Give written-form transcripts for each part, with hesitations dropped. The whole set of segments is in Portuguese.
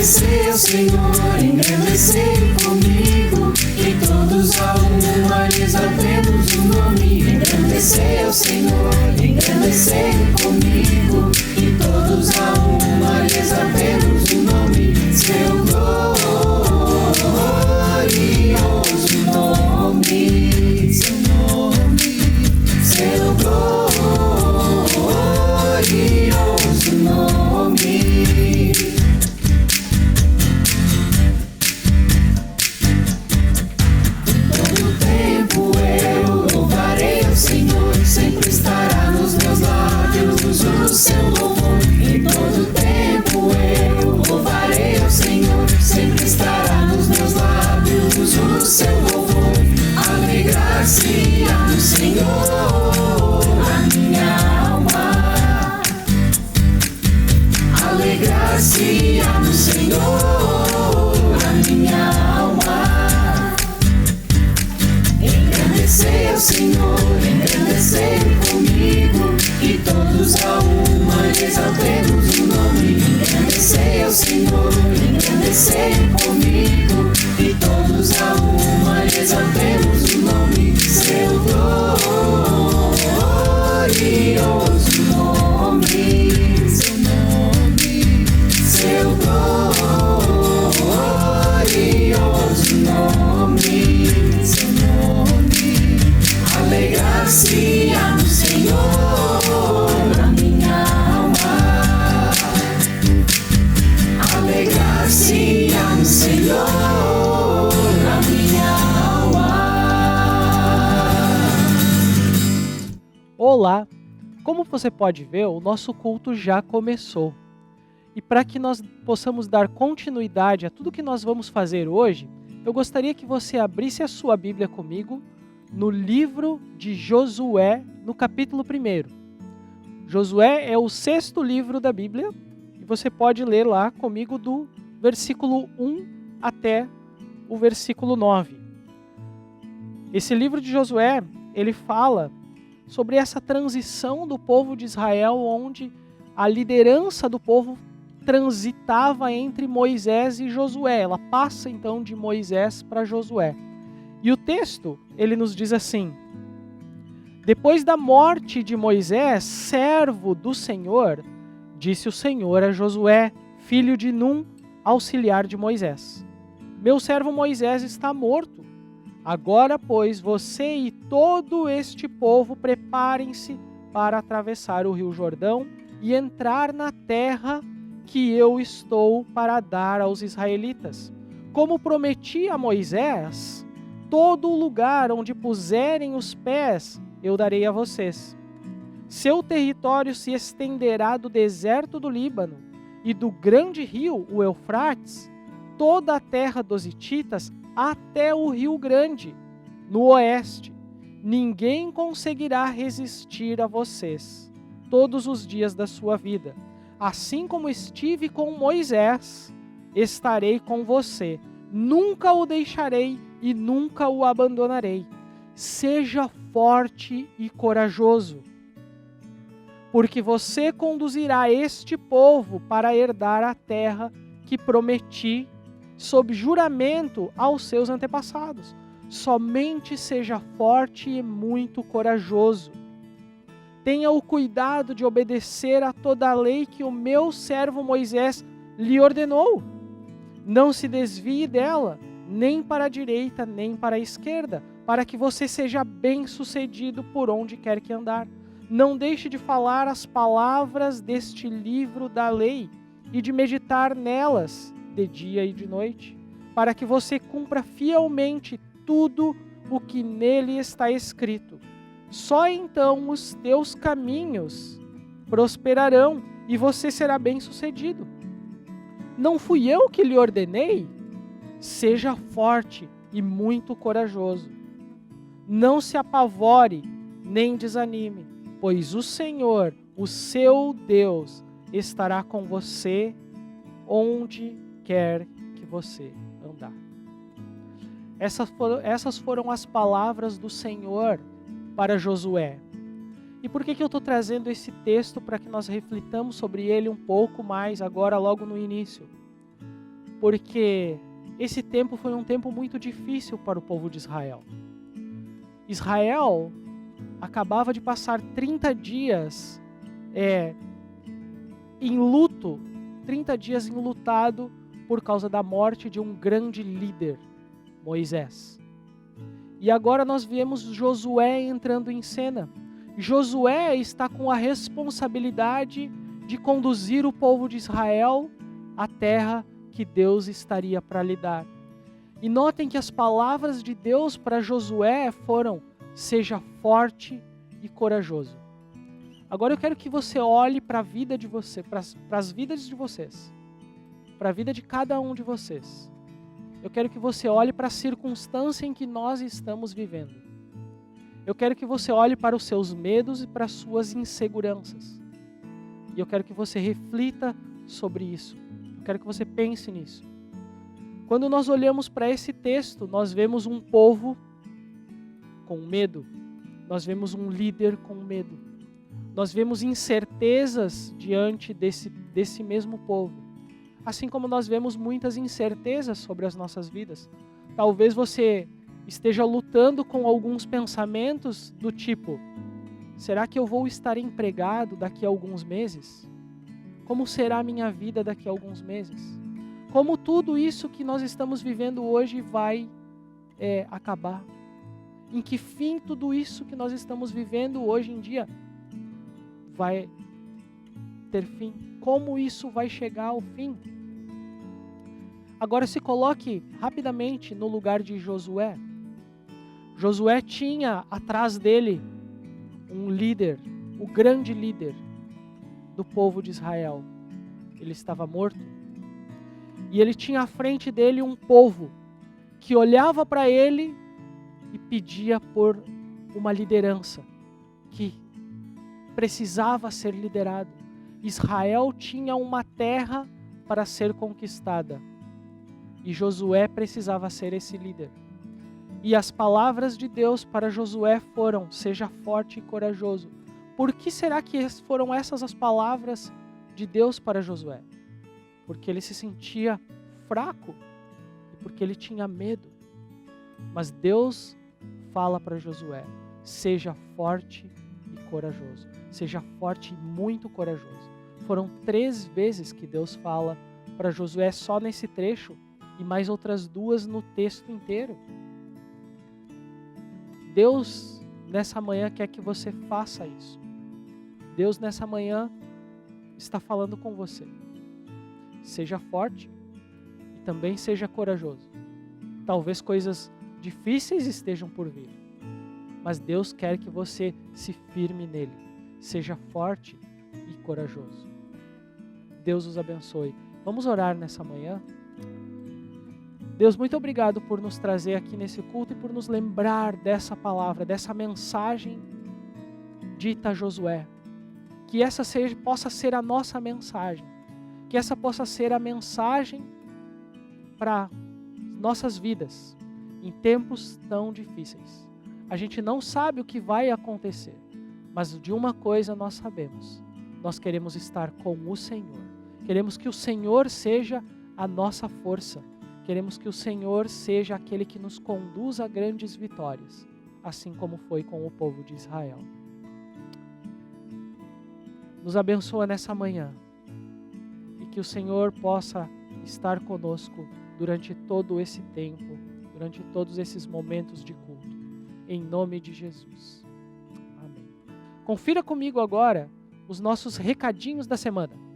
Engrandecer o Senhor, engrandecer comigo, e todos a uma exaltemos o nome. Engrandecer o Senhor, engrandecer comigo, e todos a uma exaltemos o nome. Seu glorioso nome, seu nome, seu glorioso nome. Sempre estará nos meus lábios o seu louvor. Em todo tempo eu louvarei ao Senhor. Sempre estará nos meus lábios o seu louvor. Alegrar-se-á no Senhor a minha alma. Alegrar-se-á no Senhor a minha alma. Engrandecer o Senhor, engrandecer comigo, e todos a uma exaltemos o nome. Engrandecer o Senhor, engrandecer comigo, e todos a uma exaltemos o nome. Seu glorioso nome, seu nome, seu glorioso nome, seu nome. Alegrar-se-á no Senhor a minha alma. Alegrar-se-á no Senhor a minha alma. Olá! Como você pode ver, o nosso culto já começou. E para que nós possamos dar continuidade a tudo que nós vamos fazer hoje, eu gostaria que você abrisse a sua Bíblia comigo no livro de Josué, no capítulo 1. Josué é o 6º livro da Bíblia, e você pode ler lá comigo do versículo 1 até o versículo 9. Esse livro de Josué, ele fala sobre essa transição do povo de Israel, onde a liderança do povo transitava entre Moisés e Josué. Ela passa então de Moisés para Josué. E o texto, ele nos diz assim: depois da morte de Moisés, servo do Senhor, disse o Senhor a Josué, filho de Num, auxiliar de Moisés: meu servo Moisés está morto. Agora, pois, você e todo este povo preparem-se para atravessar o rio Jordão e entrar na terra que eu estou para dar aos israelitas. Como prometi a Moisés, todo o lugar onde puserem os pés eu darei a vocês. Seu território se estenderá do deserto do Líbano e do grande rio, o Eufrates, toda a terra dos hititas até o Rio Grande, no oeste. Ninguém conseguirá resistir a vocês todos os dias da sua vida. Assim como estive com Moisés, estarei com você. Nunca o deixarei e nunca o abandonarei. Seja forte e corajoso, porque você conduzirá este povo para herdar a terra que prometi sob juramento aos seus antepassados. Somente seja forte e muito corajoso. Tenha o cuidado de obedecer a toda a lei que o meu servo Moisés lhe ordenou. Não se desvie dela, nem para a direita, nem para a esquerda, para que você seja bem-sucedido por onde quer que andar. Não deixe de falar as palavras deste livro da lei e de meditar nelas de dia e de noite, para que você cumpra fielmente tudo o que nele está escrito. Só então os teus caminhos prosperarão e você será bem-sucedido. Não fui eu que lhe ordenei? Seja forte e muito corajoso. Não se apavore nem desanime, pois o Senhor, o seu Deus, estará com você onde quer que você andar. Essas foram as palavras do Senhor para Josué. E por que eu estou trazendo esse texto para que nós reflitamos sobre ele um pouco mais agora, logo no início? porque esse tempo foi um tempo muito difícil para o povo de Israel. Israel acabava de passar 30 dias em luto, 30 dias enlutado por causa da morte de um grande líder, Moisés. E agora nós vemos Josué entrando em cena. Josué está com a responsabilidade de conduzir o povo de Israel à terra que Deus estaria para lhe dar. E notem que as palavras de Deus para Josué foram: seja forte e corajoso. Agora eu quero que você olhe para a vida de você, para as vidas de vocês, para a vida de cada um de vocês. Eu quero que você olhe para a circunstância em que nós estamos vivendo. Eu quero que você olhe para os seus medos e para as suas inseguranças. E eu quero que você reflita sobre isso. Eu quero que você pense nisso. Quando nós olhamos para esse texto, nós vemos um povo com medo. Nós vemos um líder com medo. Nós vemos incertezas diante desse mesmo povo. Assim como nós vemos muitas incertezas sobre as nossas vidas. Talvez você esteja lutando com alguns pensamentos do tipo: será que eu vou estar empregado daqui a alguns meses? Como será a minha vida daqui a alguns meses? Como tudo isso que nós estamos vivendo hoje vai acabar? Em que fim tudo isso que nós estamos vivendo hoje em dia vai ter fim? Como isso vai chegar ao fim? Agora se coloque rapidamente no lugar de Josué. Josué tinha atrás dele um líder, o grande líder do povo de Israel. Ele estava morto. E ele tinha à frente dele um povo que olhava para ele e pedia por uma liderança que precisava ser liderado. Israel tinha uma terra para ser conquistada. E Josué precisava ser esse líder. E as palavras de Deus para Josué foram: seja forte e corajoso. Por que será que foram essas as palavras de Deus para Josué? Porque ele se sentia fraco e porque ele tinha medo. Mas Deus fala para Josué: seja forte e corajoso. Seja forte e muito corajoso. Foram 3 vezes que Deus fala para Josué só nesse trecho e mais outras 2 no texto inteiro. Deus nessa manhã quer que você faça isso. Deus nessa manhã está falando com você. Seja forte e também seja corajoso. Talvez coisas difíceis estejam por vir, mas Deus quer que você se firme nele. Seja forte e corajoso. Deus os abençoe. Vamos orar nessa manhã? Deus, muito obrigado por nos trazer aqui nesse culto e por nos lembrar dessa palavra, dessa mensagem dita a Josué. Que essa possa ser a nossa mensagem. Que essa possa ser a mensagem para nossas vidas em tempos tão difíceis. A gente não sabe o que vai acontecer, mas de uma coisa nós sabemos: nós queremos estar com o Senhor. Queremos que o Senhor seja a nossa força. Queremos que o Senhor seja aquele que nos conduz a grandes vitórias, assim como foi com o povo de Israel. Nos abençoa nessa manhã e que o Senhor possa estar conosco durante todo esse tempo, durante todos esses momentos de culto. Em nome de Jesus. Amém. Confira comigo agora os nossos recadinhos da semana.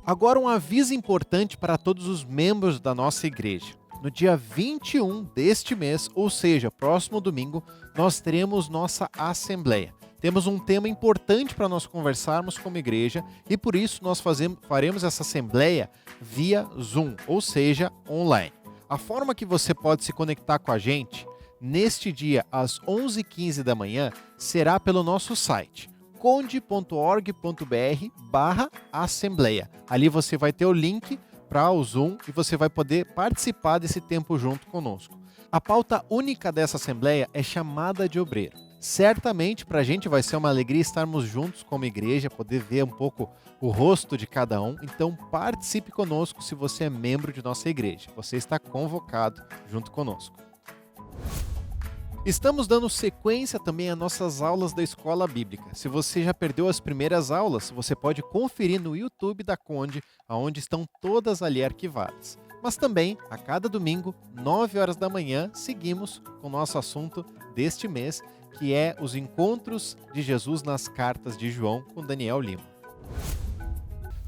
Agora um aviso importante para todos os membros da nossa igreja. No dia 21 deste mês, ou seja, próximo domingo, nós teremos nossa assembleia. Temos um tema importante para nós conversarmos como igreja e por isso nós faremos essa assembleia via Zoom, ou seja, online. A forma que você pode se conectar com a gente neste dia às 11h15 da manhã será pelo nosso site conde.org.br/assembleia. Ali você vai ter o link para o Zoom e você vai poder participar desse tempo junto conosco. A pauta única dessa assembleia é chamada de obreiro. Certamente para a gente vai ser uma alegria estarmos juntos como igreja, poder ver um pouco o rosto de cada um. Então participe conosco se você é membro de nossa igreja. Você está convocado junto conosco. Estamos dando sequência também às nossas aulas da Escola Bíblica. Se você já perdeu as primeiras aulas, você pode conferir no YouTube da Conde, onde estão todas ali arquivadas. Mas também, a cada domingo, 9 horas da manhã, seguimos com o nosso assunto deste mês, que é os encontros de Jesus nas cartas de João com Daniel Lima.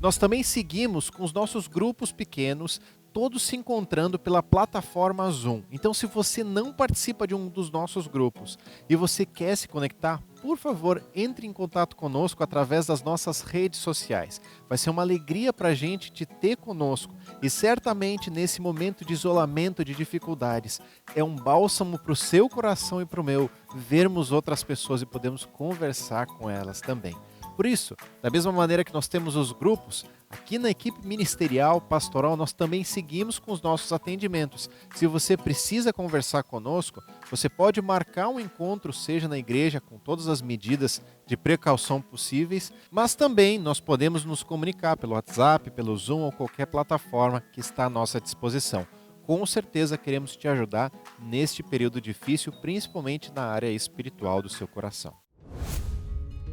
Nós também seguimos com os nossos grupos pequenos, todos se encontrando pela plataforma Zoom. Então, se você não participa de um dos nossos grupos e você quer se conectar, por favor, entre em contato conosco através das nossas redes sociais. Vai ser uma alegria para a gente te ter conosco e certamente nesse momento de isolamento, de dificuldades, é um bálsamo para o seu coração e para o meu vermos outras pessoas e podemos conversar com elas também. Por isso, da mesma maneira que nós temos os grupos, aqui na equipe ministerial, pastoral, nós também seguimos com os nossos atendimentos. Se você precisa conversar conosco, você pode marcar um encontro, seja na igreja, com todas as medidas de precaução possíveis, mas também nós podemos nos comunicar pelo WhatsApp, pelo Zoom ou qualquer plataforma que está à nossa disposição. Com certeza queremos te ajudar neste período difícil, principalmente na área espiritual do seu coração.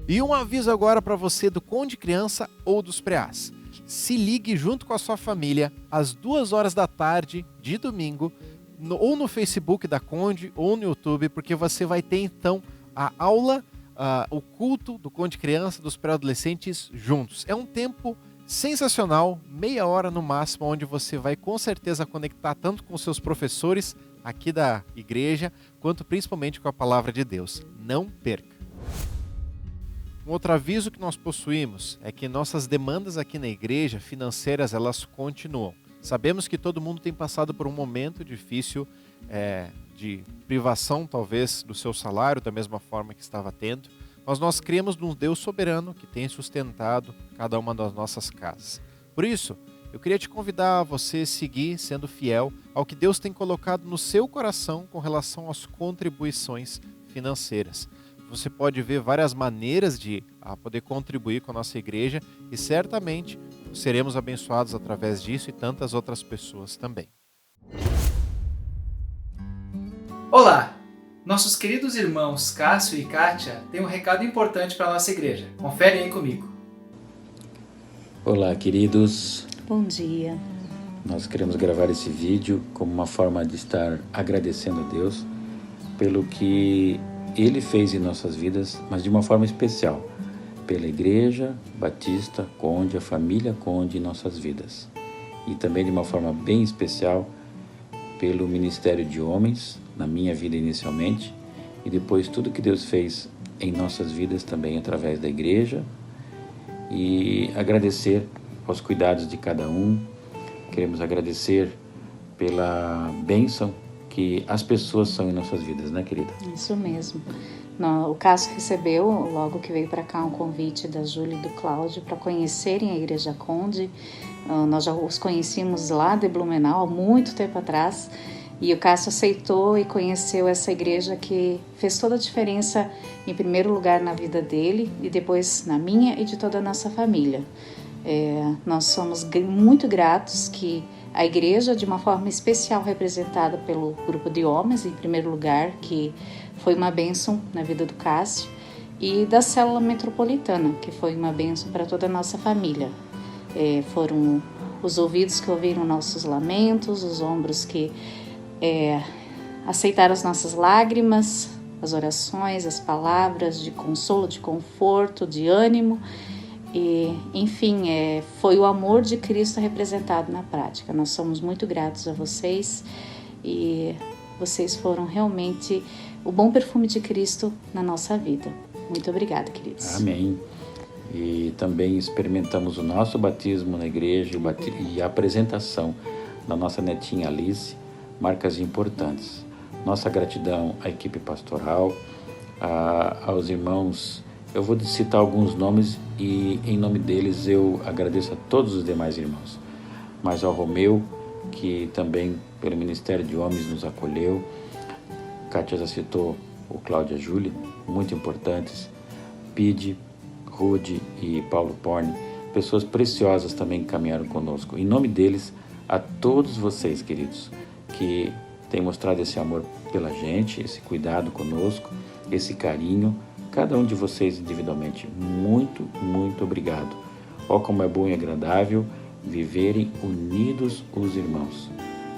E um aviso agora para você do Conde Criança ou dos Preás. Se ligue junto com a sua família às 2 horas da tarde de domingo, ou no Facebook da Conde ou no YouTube, porque você vai ter então a aula, o culto do Conde Criança, dos pré-adolescentes juntos. É um tempo sensacional, meia hora no máximo, onde você vai com certeza conectar tanto com seus professores aqui da igreja, quanto principalmente com a palavra de Deus. Não perca! Um outro aviso que nós possuímos é que nossas demandas aqui na igreja financeiras, elas continuam. Sabemos que todo mundo tem passado por um momento difícil de privação, talvez, do seu salário, da mesma forma que estava tendo, mas nós cremos num Deus soberano que tem sustentado cada uma das nossas casas. Por isso, eu queria te convidar a você seguir sendo fiel ao que Deus tem colocado no seu coração com relação às contribuições financeiras. Você pode ver várias maneiras de poder contribuir com a nossa igreja e certamente seremos abençoados através disso e tantas outras pessoas também. Olá! Nossos queridos irmãos Cássio e Kátia têm um recado importante para a nossa igreja. Confere aí comigo. Olá, queridos. Bom dia. Nós queremos gravar esse vídeo como uma forma de estar agradecendo a Deus pelo que Ele fez em nossas vidas, mas de uma forma especial, pela Igreja Batista Conde, a família Conde em nossas vidas. E também de uma forma bem especial, pelo Ministério de Homens, na minha vida inicialmente, e depois tudo que Deus fez em nossas vidas também através da Igreja. E agradecer aos cuidados de cada um. Queremos agradecer pela bênção que as pessoas são em nossas vidas, né, querida? Isso mesmo. O Cássio recebeu, logo que veio para cá, um convite da Júlia e do Cláudio para conhecerem a Igreja Conde. Nós já os conhecíamos lá de Blumenau, há muito tempo atrás, e o Cássio aceitou e conheceu essa igreja que fez toda a diferença, em primeiro lugar, na vida dele e depois na minha e de toda a nossa família. Nós somos muito gratos que a igreja, de uma forma especial, representada pelo grupo de homens, em primeiro lugar, que foi uma bênção na vida do Cássio, e da célula metropolitana, que foi uma bênção para toda a nossa família. Foram os ouvidos que ouviram nossos lamentos, os ombros que aceitaram as nossas lágrimas, as orações, as palavras de consolo, de conforto, de ânimo. E, enfim, foi o amor de Cristo representado na prática. Nós somos muito gratos a vocês e vocês foram realmente o bom perfume de Cristo na nossa vida. Muito obrigada, queridos. Amém. E também experimentamos o nosso batismo na igreja e a apresentação da nossa netinha Alice, marcas importantes. Nossa gratidão à equipe pastoral, aos irmãos. Eu vou citar alguns nomes e, em nome deles, eu agradeço a todos os demais irmãos. Mas ao Romeu, que também, pelo Ministério de Homens, nos acolheu. Kátia já citou o Cláudio e a Júlia. muito importantes. Pide, Rude e Paulo Porne, pessoas preciosas também que caminharam conosco. Em nome deles, a todos vocês, queridos, que têm mostrado esse amor pela gente, esse cuidado conosco, esse carinho, cada um de vocês individualmente, muito, muito obrigado. Ó, como é bom e agradável viverem unidos os irmãos.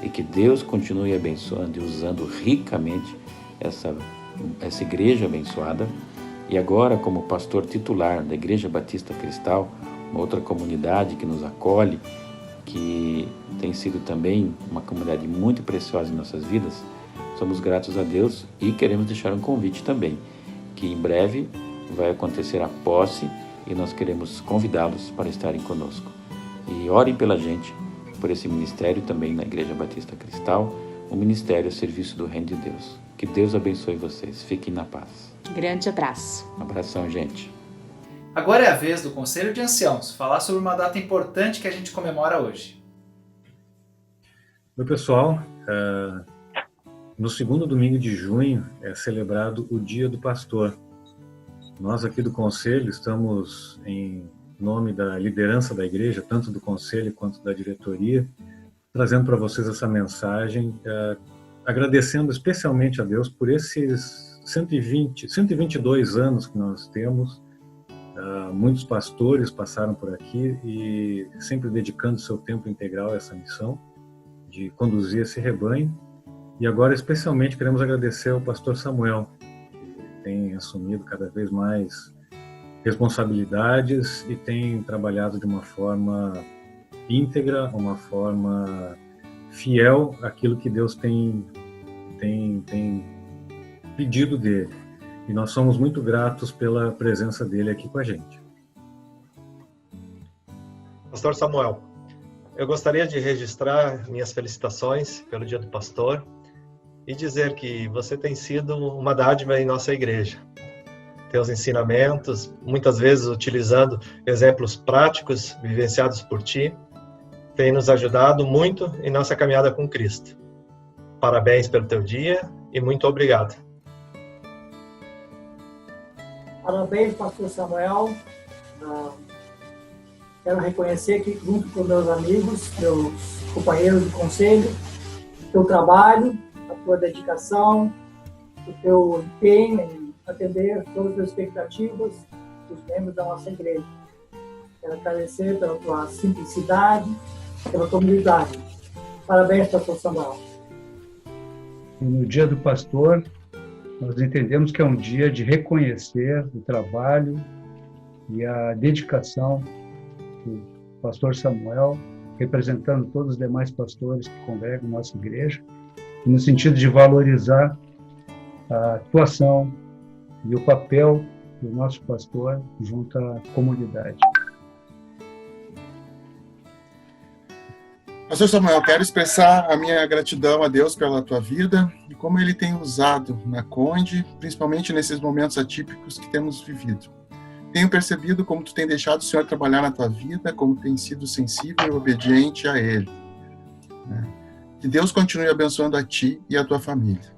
E que Deus continue abençoando e usando ricamente essa igreja abençoada. E agora, como pastor titular da Igreja Batista Cristal, uma outra comunidade que nos acolhe, que tem sido também uma comunidade muito preciosa em nossas vidas, somos gratos a Deus e queremos deixar um convite também, que em breve vai acontecer a posse e nós queremos convidá-los para estarem conosco. E orem pela gente, por esse ministério também na Igreja Batista Cristal, um ministério a serviço do Reino de Deus. Que Deus abençoe vocês. Fiquem na paz. Grande abraço. Um abração, gente. Agora é a vez do Conselho de Anciãos falar sobre uma data importante que a gente comemora hoje. Oi, pessoal. No segundo domingo de junho é celebrado o Dia do Pastor. Nós aqui do Conselho estamos em nome da liderança da igreja, tanto do Conselho quanto da diretoria, trazendo para vocês essa mensagem, agradecendo especialmente a Deus por esses 122 anos que nós temos. Muitos pastores passaram por aqui e sempre dedicando seu tempo integral a essa missão de conduzir esse rebanho. E agora, especialmente, queremos agradecer ao pastor Samuel, que tem assumido cada vez mais responsabilidades e tem trabalhado de uma forma íntegra, uma forma fiel àquilo que Deus tem pedido dele. E nós somos muito gratos pela presença dele aqui com a gente. Pastor Samuel, eu gostaria de registrar minhas felicitações pelo Dia do Pastor e dizer que você tem sido uma dádiva em nossa igreja. Teus ensinamentos, muitas vezes utilizando exemplos práticos vivenciados por ti, têm nos ajudado muito em nossa caminhada com Cristo. Parabéns pelo teu dia e muito obrigado. Parabéns, pastor Samuel. Quero reconhecer que, junto com meus amigos, meus companheiros de conselho, o teu trabalho, a tua dedicação, o teu empenho em atender todas as expectativas dos membros da nossa igreja. Quero agradecer pela tua simplicidade, pela tua humildade. Parabéns, pastor Samuel. No Dia do Pastor, nós entendemos que é um dia de reconhecer o trabalho e a dedicação do pastor Samuel, representando todos os demais pastores que congregam nossa igreja, no sentido de valorizar a atuação e o papel do nosso pastor junto à comunidade. Pastor Samuel, quero expressar a minha gratidão a Deus pela tua vida e como Ele tem usado na Conde, principalmente nesses momentos atípicos que temos vivido. Tenho percebido como tu tem deixado o Senhor trabalhar na tua vida, como tem sido sensível e obediente a Ele. Que Deus continue abençoando a ti e a tua família.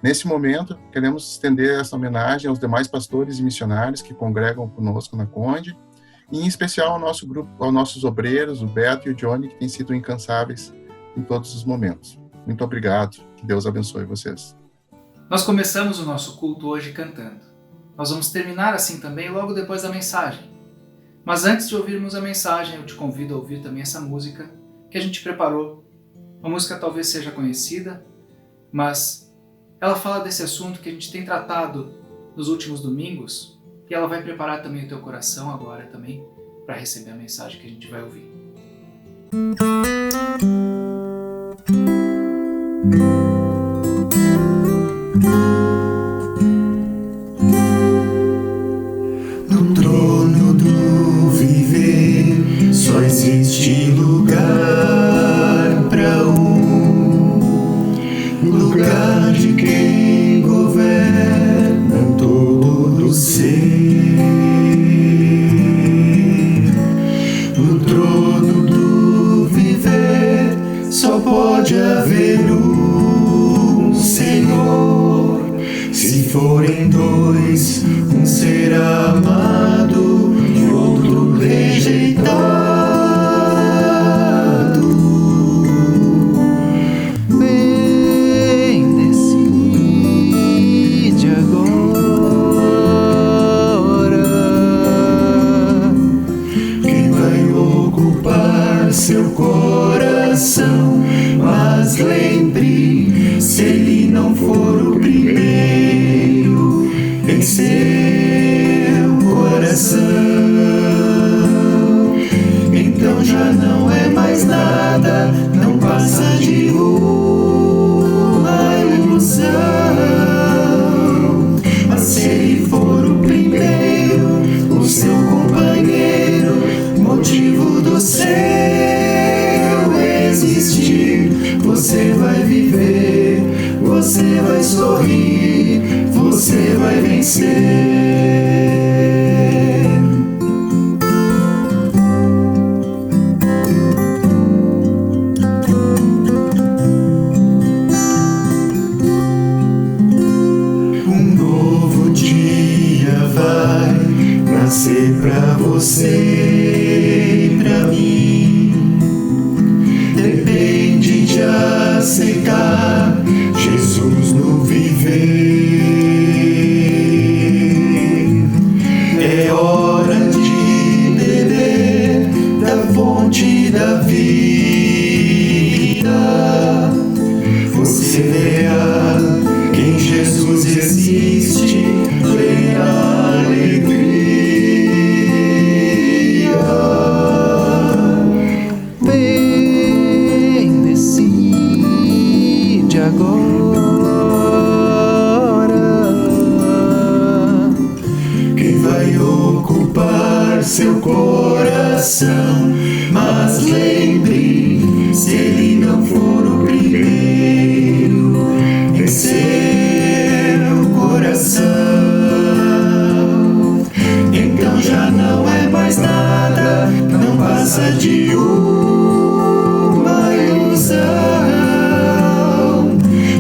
Nesse momento, queremos estender essa homenagem aos demais pastores e missionários que congregam conosco na Conde, e em especial ao nosso grupo, aos nossos obreiros, o Beto e o Johnny, que têm sido incansáveis em todos os momentos. Muito obrigado. Que Deus abençoe vocês. Nós começamos o nosso culto hoje cantando. Nós vamos terminar assim também logo depois da mensagem. Mas antes de ouvirmos a mensagem, eu te convido a ouvir também essa música que a gente preparou. Uma música talvez seja conhecida, mas ela fala desse assunto que a gente tem tratado nos últimos domingos, e ela vai preparar também o teu coração agora também para receber a mensagem que a gente vai ouvir. No trono do viver só existe lugar para lugar de quem governa todo o ser. No trono do viver só pode haver um Senhor. Se forem dois, um será amado e outro rejeitado. Bem, decide agora quem vai ocupar seu coração. Mas lembre, se ele não for o primeiro em seu coração, então já não é mais nada, não passa de uma ilusão. Mas se ele for o primeiro, o seu companheiro, motivo do seu existir, você vai viver, você vai sorrir, você vai vencer. Um novo dia vai nascer pra você e pra mim. Depende de aceitar Jesus no viver. É hora de beber da fonte da vida. Você verá que em Jesus existe plena alegria. Agora quem vai ocupar seu coração. Mas lembre, se ele não for o primeiro em seu coração, então já não é mais nada, não passa de uma ilusão.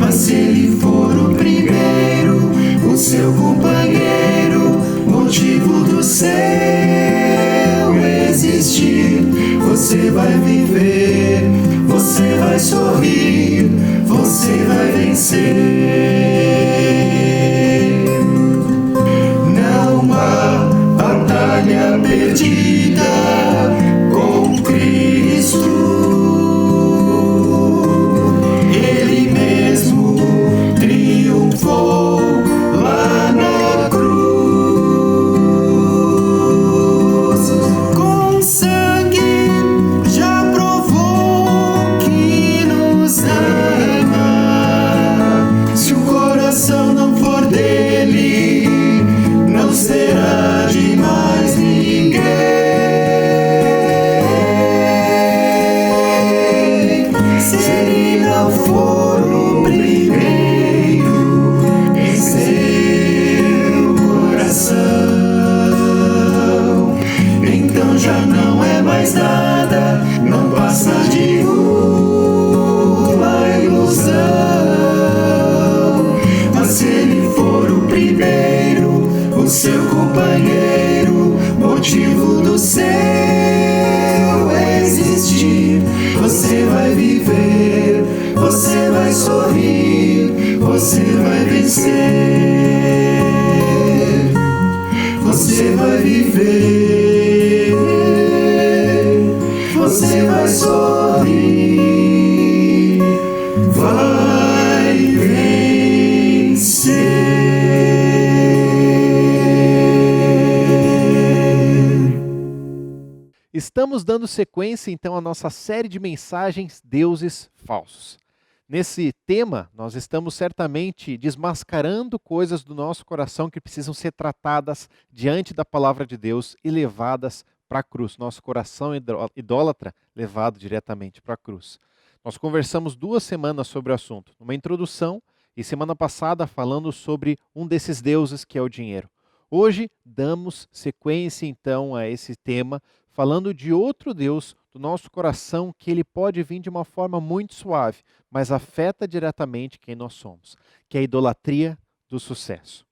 Mas se ele for o primeiro, o seu companheiro, motivo do seu existir, você vai viver, você vai sorrir, você vai vencer. Não há batalha perdida com Cristo. Ele mesmo triunfou lá na cruz. Com sangue já provou que nos ama. Se o coração não for dele, não será de mais ninguém. Se ele não for o primeiro em seu coração, então já não é mais nada, não passa de uma ilusão. Mas se ele for o primeiro, o seu companheiro, motivo do seu existir, você vai viver, você vai sorrir, você vai vencer. Você vai viver, você vai sorrir, vai vencer. Estamos dando sequência então à nossa série de mensagens Deuses Falsos. Nesse tema, nós estamos certamente desmascarando coisas do nosso coração que precisam ser tratadas diante da palavra de Deus e levadas para a cruz. Nosso coração idólatra levado diretamente para a cruz. Nós conversamos 2 semanas sobre o assunto, numa introdução, e semana passada falando sobre um desses deuses que é o dinheiro. Hoje damos sequência então a esse tema, falando de outro Deus do nosso coração que ele pode vir de uma forma muito suave, mas afeta diretamente quem nós somos, que é a idolatria do sucesso.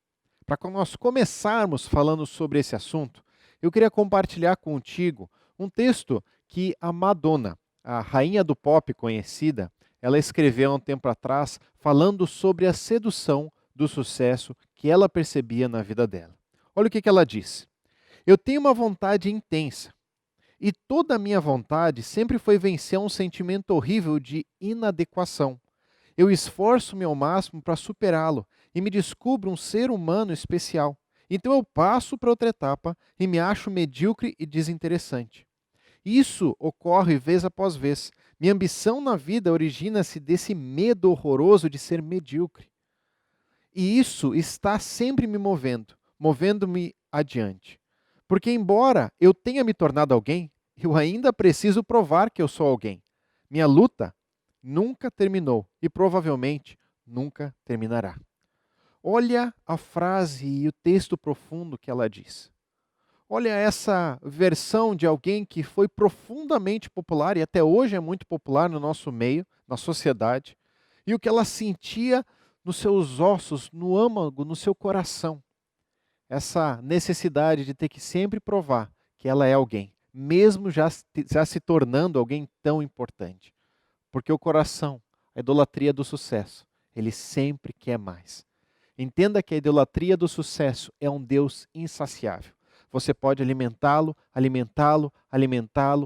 Para nós começarmos falando sobre esse assunto, eu queria compartilhar contigo um texto que a Madonna, a rainha do pop conhecida, ela escreveu há um tempo atrás falando sobre a sedução do sucesso que ela percebia na vida dela. Olha o que ela disse. Eu tenho uma vontade intensa e toda a minha vontade sempre foi vencer um sentimento horrível de inadequação. Eu esforço-me ao máximo para superá-lo e me descubro um ser humano especial. Então eu passo para outra etapa e me acho medíocre e desinteressante. Isso ocorre vez após vez. Minha ambição na vida origina-se desse medo horroroso de ser medíocre. E isso está sempre me movendo-me adiante. Porque embora eu tenha me tornado alguém, eu ainda preciso provar que eu sou alguém. Minha luta nunca terminou e provavelmente nunca terminará. Olha a frase e o texto profundo que ela diz. Olha essa versão de alguém que foi profundamente popular e até hoje é muito popular no nosso meio, na sociedade, e o que ela sentia nos seus ossos, no âmago, no seu coração. Essa necessidade de ter que sempre provar que ela é alguém, mesmo já se tornando alguém tão importante. Porque o coração, a idolatria do sucesso, ele sempre quer mais. Entenda que a idolatria do sucesso é um Deus insaciável. Você pode alimentá-lo,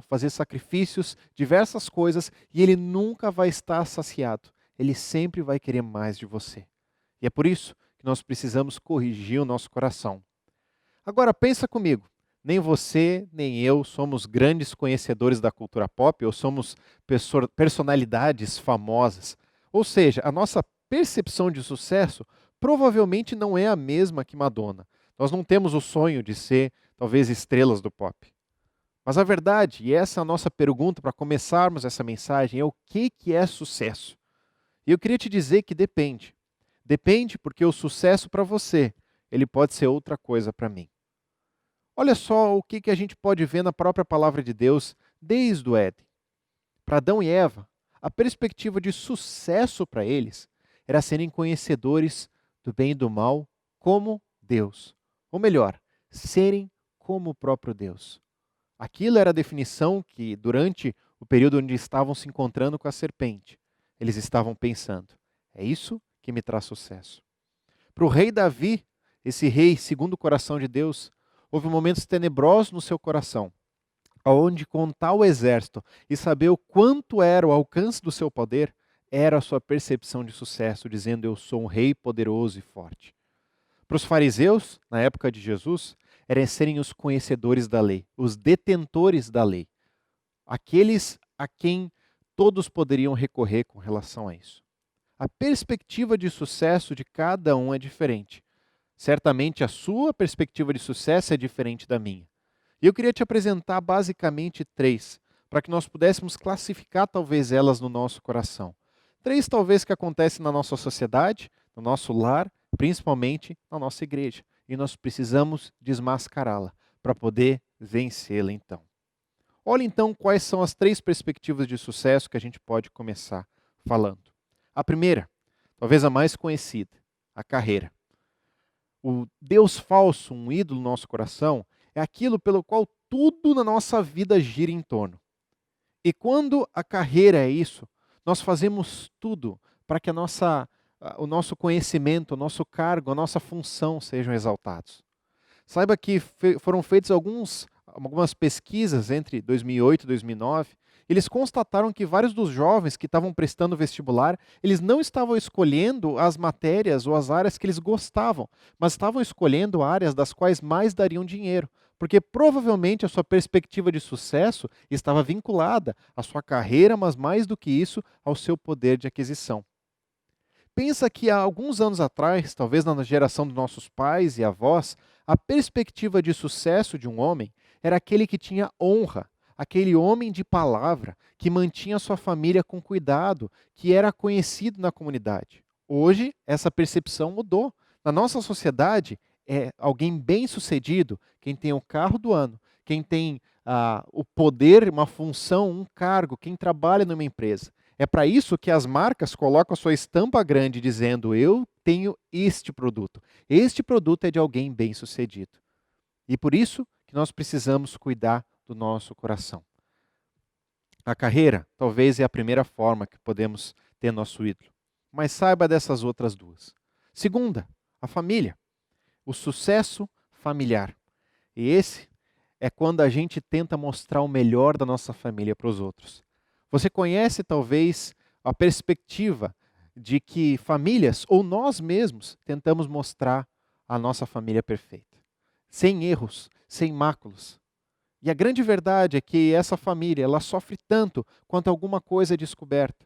fazer sacrifícios, diversas coisas, e ele nunca vai estar saciado. Ele sempre vai querer mais de você. E é por isso que nós precisamos corrigir o nosso coração. Agora pensa comigo, nem você, nem eu somos grandes conhecedores da cultura pop ou somos personalidades famosas. Ou seja, a nossa percepção de sucesso provavelmente não é a mesma que Madonna. Nós não temos o sonho de ser, talvez, estrelas do pop. Mas a verdade, e essa é a nossa pergunta para começarmos essa mensagem, é o que é sucesso? E eu queria te dizer que depende. Depende porque o sucesso para você, ele pode ser outra coisa para mim. Olha só o que a gente pode ver na própria palavra de Deus desde o Éden. Para Adão e Eva, a perspectiva de sucesso para eles era serem conhecedores do bem e do mal como Deus. Ou melhor, serem como o próprio Deus. Aquilo era a definição que, durante o período onde estavam se encontrando com a serpente, eles estavam pensando. É isso que me traz sucesso. Para o rei Davi, esse rei segundo o coração de Deus, houve momentos tenebrosos no seu coração, onde contar o exército e saber o quanto era o alcance do seu poder, era a sua percepção de sucesso, dizendo eu sou um rei poderoso e forte. Para os fariseus, na época de Jesus, eram serem os conhecedores da lei, os detentores da lei, aqueles a quem todos poderiam recorrer com relação a isso. A perspectiva de sucesso de cada um é diferente. Certamente a sua perspectiva de sucesso é diferente da minha. E eu queria te apresentar basicamente 3, para que nós pudéssemos classificar talvez elas no nosso coração. 3 talvez que acontecem na nossa sociedade, no nosso lar, principalmente na nossa igreja. E nós precisamos desmascará-la para poder vencê-la então. Olha então quais são as 3 perspectivas de sucesso que a gente pode começar falando. A primeira, talvez a mais conhecida, a carreira. O Deus falso, um ídolo no nosso coração, é aquilo pelo qual tudo na nossa vida gira em torno. E quando a carreira é isso, nós fazemos tudo para que o nosso conhecimento, o nosso cargo, a nossa função sejam exaltados. Saiba que foram feitas algumas pesquisas entre 2008 e 2009. Eles constataram que vários dos jovens que estavam prestando vestibular, eles não estavam escolhendo as matérias ou as áreas que eles gostavam, mas estavam escolhendo áreas das quais mais dariam dinheiro, porque provavelmente a sua perspectiva de sucesso estava vinculada à sua carreira, mas mais do que isso, ao seu poder de aquisição. Pensa que há alguns anos atrás, talvez na geração dos nossos pais e avós, a perspectiva de sucesso de um homem era aquele que tinha honra, aquele homem de palavra que mantinha sua família com cuidado, que era conhecido na comunidade. Hoje, essa percepção mudou. Na nossa sociedade, é alguém bem-sucedido, quem tem o carro do ano, quem tem o poder, uma função, um cargo, quem trabalha numa empresa. É para isso que as marcas colocam a sua estampa grande dizendo eu tenho este produto. Este produto é de alguém bem-sucedido. E por isso que nós precisamos cuidar do nosso coração. A carreira talvez é a primeira forma que podemos ter nosso ídolo. Mas saiba dessas outras duas. Segunda, a família. O sucesso familiar. E esse é quando a gente tenta mostrar o melhor da nossa família para os outros. Você conhece talvez a perspectiva de que famílias, ou nós mesmos, tentamos mostrar a nossa família perfeita. Sem erros, sem máculas. E a grande verdade é que essa família, ela sofre tanto quanto alguma coisa é descoberta.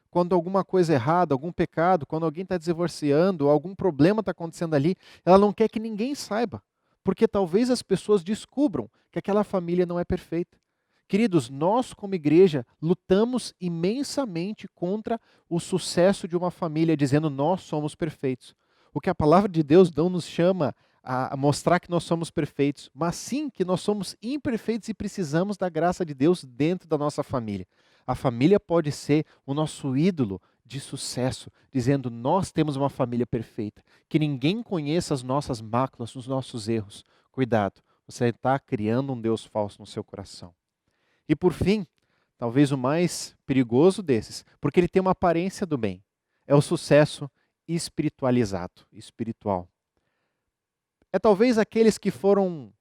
Quando alguma coisa errada, algum pecado, quando alguém está divorciando, algum problema está acontecendo ali, ela não quer que ninguém saiba. Porque talvez as pessoas descubram que aquela família não é perfeita. Queridos, nós como igreja lutamos imensamente contra o sucesso de uma família, dizendo nós somos perfeitos. O que a palavra de Deus não nos chama a mostrar que nós somos perfeitos, mas sim que nós somos imperfeitos e precisamos da graça de Deus dentro da nossa família. A família pode ser o nosso ídolo de sucesso, dizendo nós temos uma família perfeita, que ninguém conheça as nossas máculas, os nossos erros. Cuidado, você está criando um Deus falso no seu coração. E por fim, talvez o mais perigoso desses, porque ele tem uma aparência do bem, é o sucesso espiritualizado, espiritual. É talvez aqueles que foram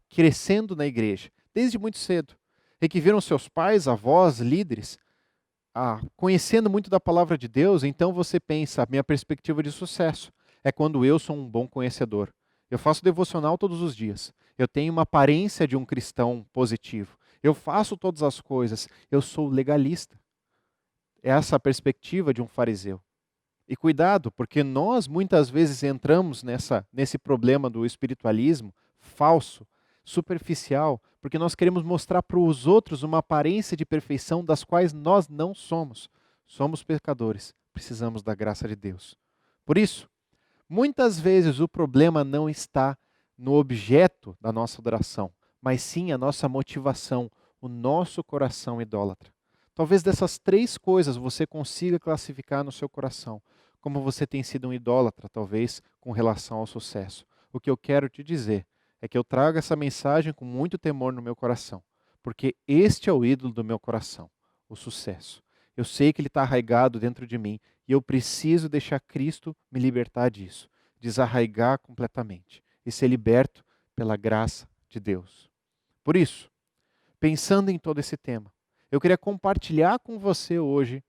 crescendo na igreja, desde muito cedo, e que viram seus pais, avós, líderes, conhecendo muito da palavra de Deus, então você pensa, a minha perspectiva de sucesso é quando eu sou um bom conhecedor. Eu faço devocional todos os dias, eu tenho uma aparência de um cristão positivo, eu faço todas as coisas, eu sou legalista. Essa é a perspectiva de um fariseu. E cuidado, porque nós muitas vezes entramos nesse problema do espiritualismo falso, superficial, porque nós queremos mostrar para os outros uma aparência de perfeição das quais nós não somos. Somos pecadores, precisamos da graça de Deus. Por isso, muitas vezes o problema não está no objeto da nossa adoração, mas sim a nossa motivação, o nosso coração idólatra. Talvez dessas três coisas você consiga classificar no seu coração como você tem sido um idólatra, talvez, com relação ao sucesso. O que eu quero te dizer é que eu trago essa mensagem com muito temor no meu coração, porque este é o ídolo do meu coração, o sucesso. Eu sei que ele está arraigado dentro de mim e eu preciso deixar Cristo me libertar disso, desarraigar completamente e ser liberto pela graça de Deus. Por isso, pensando em todo esse tema, eu queria compartilhar com você hoje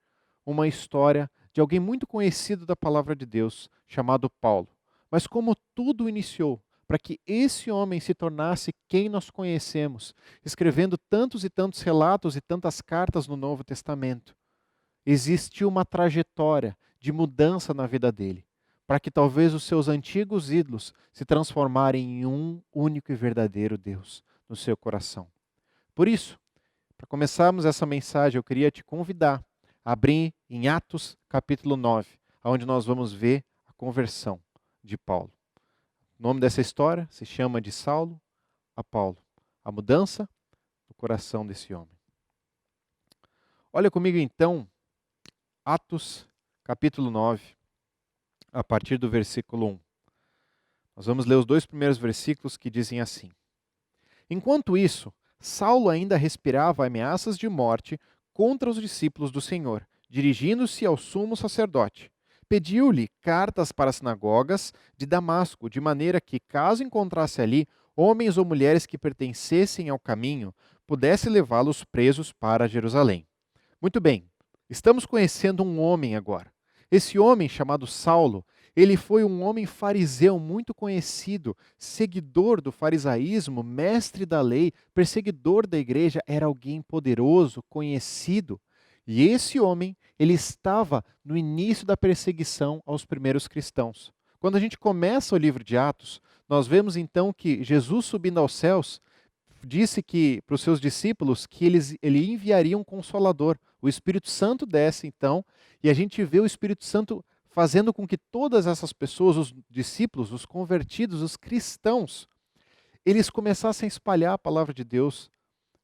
uma história de alguém muito conhecido da palavra de Deus, chamado Paulo. Mas como tudo iniciou para que esse homem se tornasse quem nós conhecemos, escrevendo tantos e tantos relatos e tantas cartas no Novo Testamento, existiu uma trajetória de mudança na vida dele, para que talvez os seus antigos ídolos se transformarem em um único e verdadeiro Deus no seu coração. Por isso, para começarmos essa mensagem, eu queria te convidar a abrir em Atos capítulo 9, onde nós vamos ver a conversão de Paulo. O nome dessa história se chama de Saulo a Paulo, a mudança do coração desse homem. Olha comigo então, Atos capítulo 9, a partir do versículo 1. Nós vamos ler os dois primeiros versículos que dizem assim: Enquanto isso, Saulo ainda respirava ameaças de morte contra os discípulos do Senhor, dirigindo-se ao sumo sacerdote. Pediu-lhe cartas para as sinagogas de Damasco, de maneira que, caso encontrasse ali homens ou mulheres que pertencessem ao caminho, pudesse levá-los presos para Jerusalém. Muito bem, estamos conhecendo um homem agora. Esse homem, chamado Saulo, ele foi um homem fariseu muito conhecido, seguidor do farisaísmo, mestre da lei, perseguidor da igreja, era alguém poderoso, conhecido. E esse homem, ele estava no início da perseguição aos primeiros cristãos. Quando a gente começa o livro de Atos, nós vemos então que Jesus subindo aos céus, disse que para os seus discípulos que ele enviaria um Consolador. O Espírito Santo desce então, e a gente vê o Espírito Santo fazendo com que todas essas pessoas, os discípulos, os convertidos, os cristãos, eles começassem a espalhar a palavra de Deus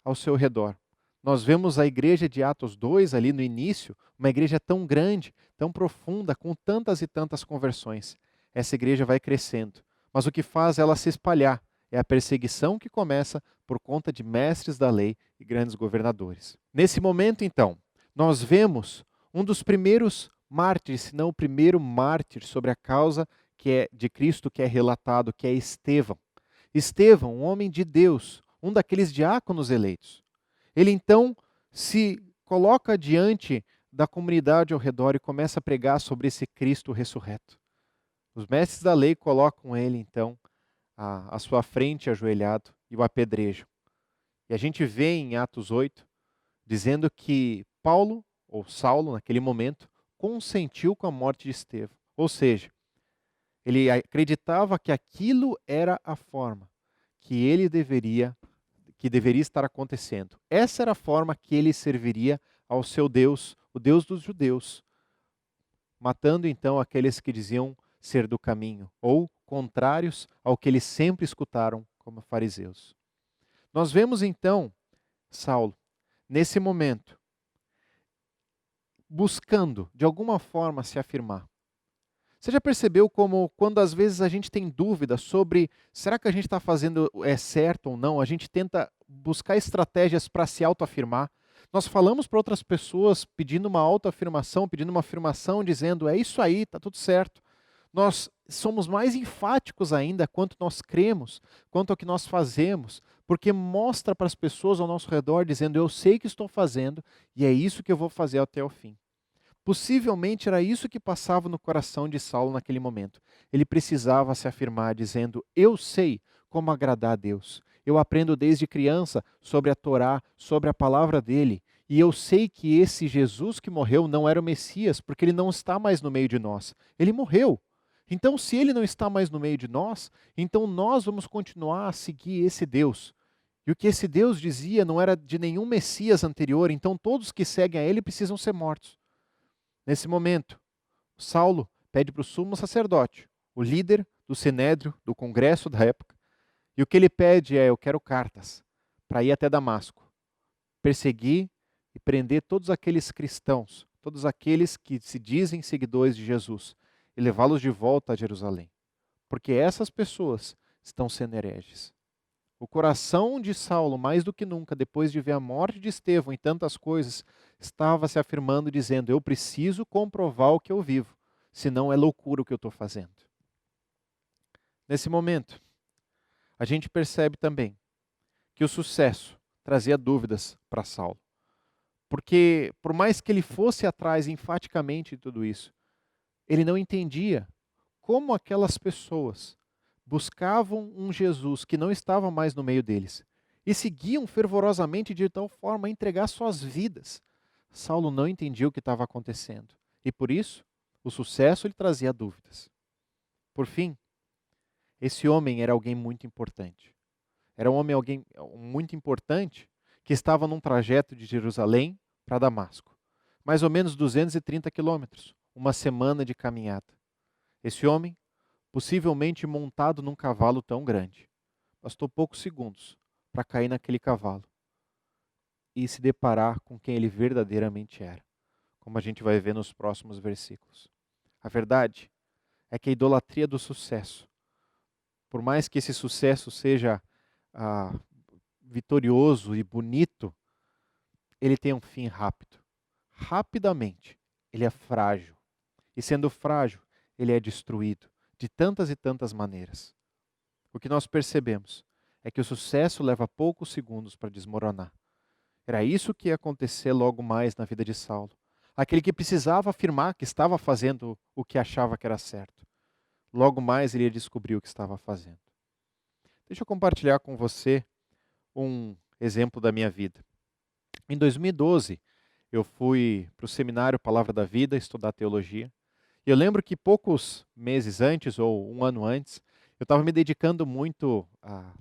ao seu redor. Nós vemos a igreja de Atos 2 ali no início, uma igreja tão grande, tão profunda, com tantas e tantas conversões. Essa igreja vai crescendo, mas o que faz ela se espalhar é a perseguição que começa por conta de mestres da lei e grandes governadores. Nesse momento, então, nós vemos um dos primeiros mártires, se não o primeiro mártir sobre a causa que é de Cristo, que é relatado, que é Estevão. Estevão, um homem de Deus, um daqueles diáconos eleitos. Ele então se coloca diante da comunidade ao redor e começa a pregar sobre esse Cristo ressurreto. Os mestres da lei colocam ele então à sua frente ajoelhado e o apedrejam. E a gente vê em Atos 8 dizendo que Paulo, ou Saulo naquele momento, consentiu com a morte de Estevão. Ou seja, ele acreditava que aquilo era a forma que deveria estar acontecendo. Essa era a forma que ele serviria ao seu Deus, o Deus dos judeus, matando então aqueles que diziam ser do caminho, ou contrários ao que eles sempre escutaram como fariseus. Nós vemos então Saulo, nesse momento, buscando de alguma forma se afirmar. Você já percebeu como quando às vezes a gente tem dúvida sobre será que a gente está fazendo certo ou não, a gente tenta buscar estratégias para se autoafirmar. Nós falamos para outras pessoas pedindo uma autoafirmação, pedindo uma afirmação, dizendo é isso aí, está tudo certo. Nós somos mais enfáticos ainda quanto nós cremos, quanto ao que nós fazemos, porque mostra para as pessoas ao nosso redor dizendo eu sei que estou fazendo e é isso que eu vou fazer até o fim. Possivelmente era isso que passava no coração de Saulo naquele momento. Ele precisava se afirmar dizendo, eu sei como agradar a Deus. Eu aprendo desde criança sobre a Torá, sobre a palavra dele. E eu sei que esse Jesus que morreu não era o Messias, porque ele não está mais no meio de nós. Ele morreu. Então, se ele não está mais no meio de nós, então nós vamos continuar a seguir esse Deus. E o que esse Deus dizia não era de nenhum Messias anterior, então todos que seguem a ele precisam ser mortos. Nesse momento, Saulo pede para o sumo sacerdote, o líder do sinédrio, do congresso da época, e o que ele pede é, eu quero cartas para ir até Damasco, perseguir e prender todos aqueles cristãos, todos aqueles que se dizem seguidores de Jesus, e levá-los de volta a Jerusalém, porque essas pessoas estão sendo hereges. O coração de Saulo, mais do que nunca, depois de ver a morte de Estevão e tantas coisas, estava se afirmando, dizendo, eu preciso comprovar o que eu vivo, senão é loucura o que eu estou fazendo. Nesse momento, a gente percebe também que o sucesso trazia dúvidas para Saulo. Porque, por mais que ele fosse atrás enfaticamente de tudo isso, ele não entendia como aquelas pessoas buscavam um Jesus que não estava mais no meio deles e seguiam fervorosamente de tal forma a entregar suas vidas. Saulo não entendia o que estava acontecendo e por isso o sucesso lhe trazia dúvidas. Por fim, esse homem era alguém muito importante. Era alguém muito importante que estava num trajeto de Jerusalém para Damasco, mais ou menos 230 quilômetros, uma semana de caminhada. Esse homem, possivelmente montado num cavalo tão grande, bastou poucos segundos para cair naquele cavalo e se deparar com quem ele verdadeiramente era, como a gente vai ver nos próximos versículos. A verdade é que a idolatria do sucesso, por mais que esse sucesso seja vitorioso e bonito, ele tem um fim rápido. Rapidamente, ele é frágil. E sendo frágil, ele é destruído de tantas e tantas maneiras. O que nós percebemos é que o sucesso leva poucos segundos para desmoronar. Era isso que ia acontecer logo mais na vida de Saulo. Aquele que precisava afirmar que estava fazendo o que achava que era certo. Logo mais ele ia descobrir o que estava fazendo. Deixa eu compartilhar com você um exemplo da minha vida. Em 2012, eu fui para o seminário Palavra da Vida estudar teologia. E eu lembro que poucos meses antes, ou um ano antes, eu estava me dedicando muito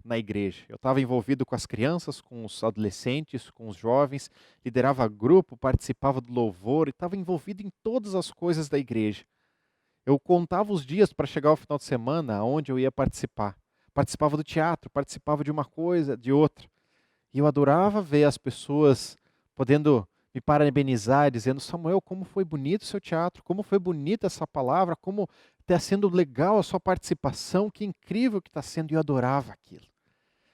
na igreja. Eu estava envolvido com as crianças, com os adolescentes, com os jovens, liderava grupo, participava do louvor e estava envolvido em todas as coisas da igreja. Eu contava os dias para chegar ao final de semana onde eu ia participar. Participava do teatro, participava de uma coisa, de outra. E eu adorava ver as pessoas podendo me parabenizar, dizendo: Samuel, como foi bonito o seu teatro, como foi bonita essa palavra, como está sendo legal a sua participação, que incrível que está sendo, e eu adorava aquilo.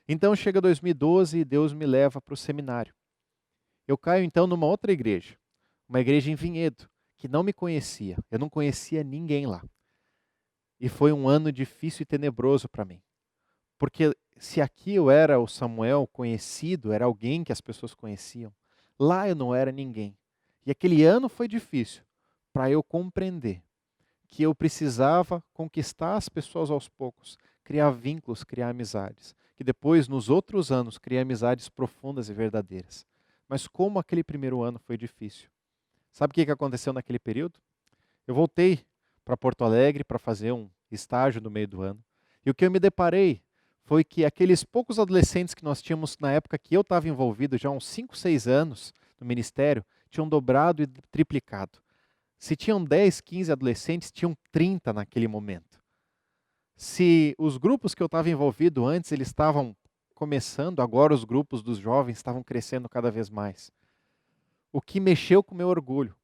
Então chega 2012 e Deus me leva para o seminário. Eu caio então numa outra igreja, uma igreja em Vinhedo, que não me conhecia, eu não conhecia ninguém lá. E foi um ano difícil e tenebroso para mim, porque se aqui eu era o Samuel conhecido, era alguém que as pessoas conheciam, lá eu não era ninguém. E aquele ano foi difícil para eu compreender que eu precisava conquistar as pessoas aos poucos, criar vínculos, criar amizades, que depois, nos outros anos, criei amizades profundas e verdadeiras. Mas como aquele primeiro ano foi difícil. Sabe o que aconteceu naquele período? Eu voltei para Porto Alegre para fazer um estágio no meio do ano. E o que eu me deparei foi que aqueles poucos adolescentes que nós tínhamos na época que eu estava envolvido, já há uns 5, 6 anos no ministério, tinham dobrado e triplicado. Se tinham 10, 15 adolescentes, tinham 30 naquele momento. Se os grupos que eu estava envolvido antes, eles estavam começando, agora os grupos dos jovens estavam crescendo cada vez mais. O que mexeu com o meu orgulho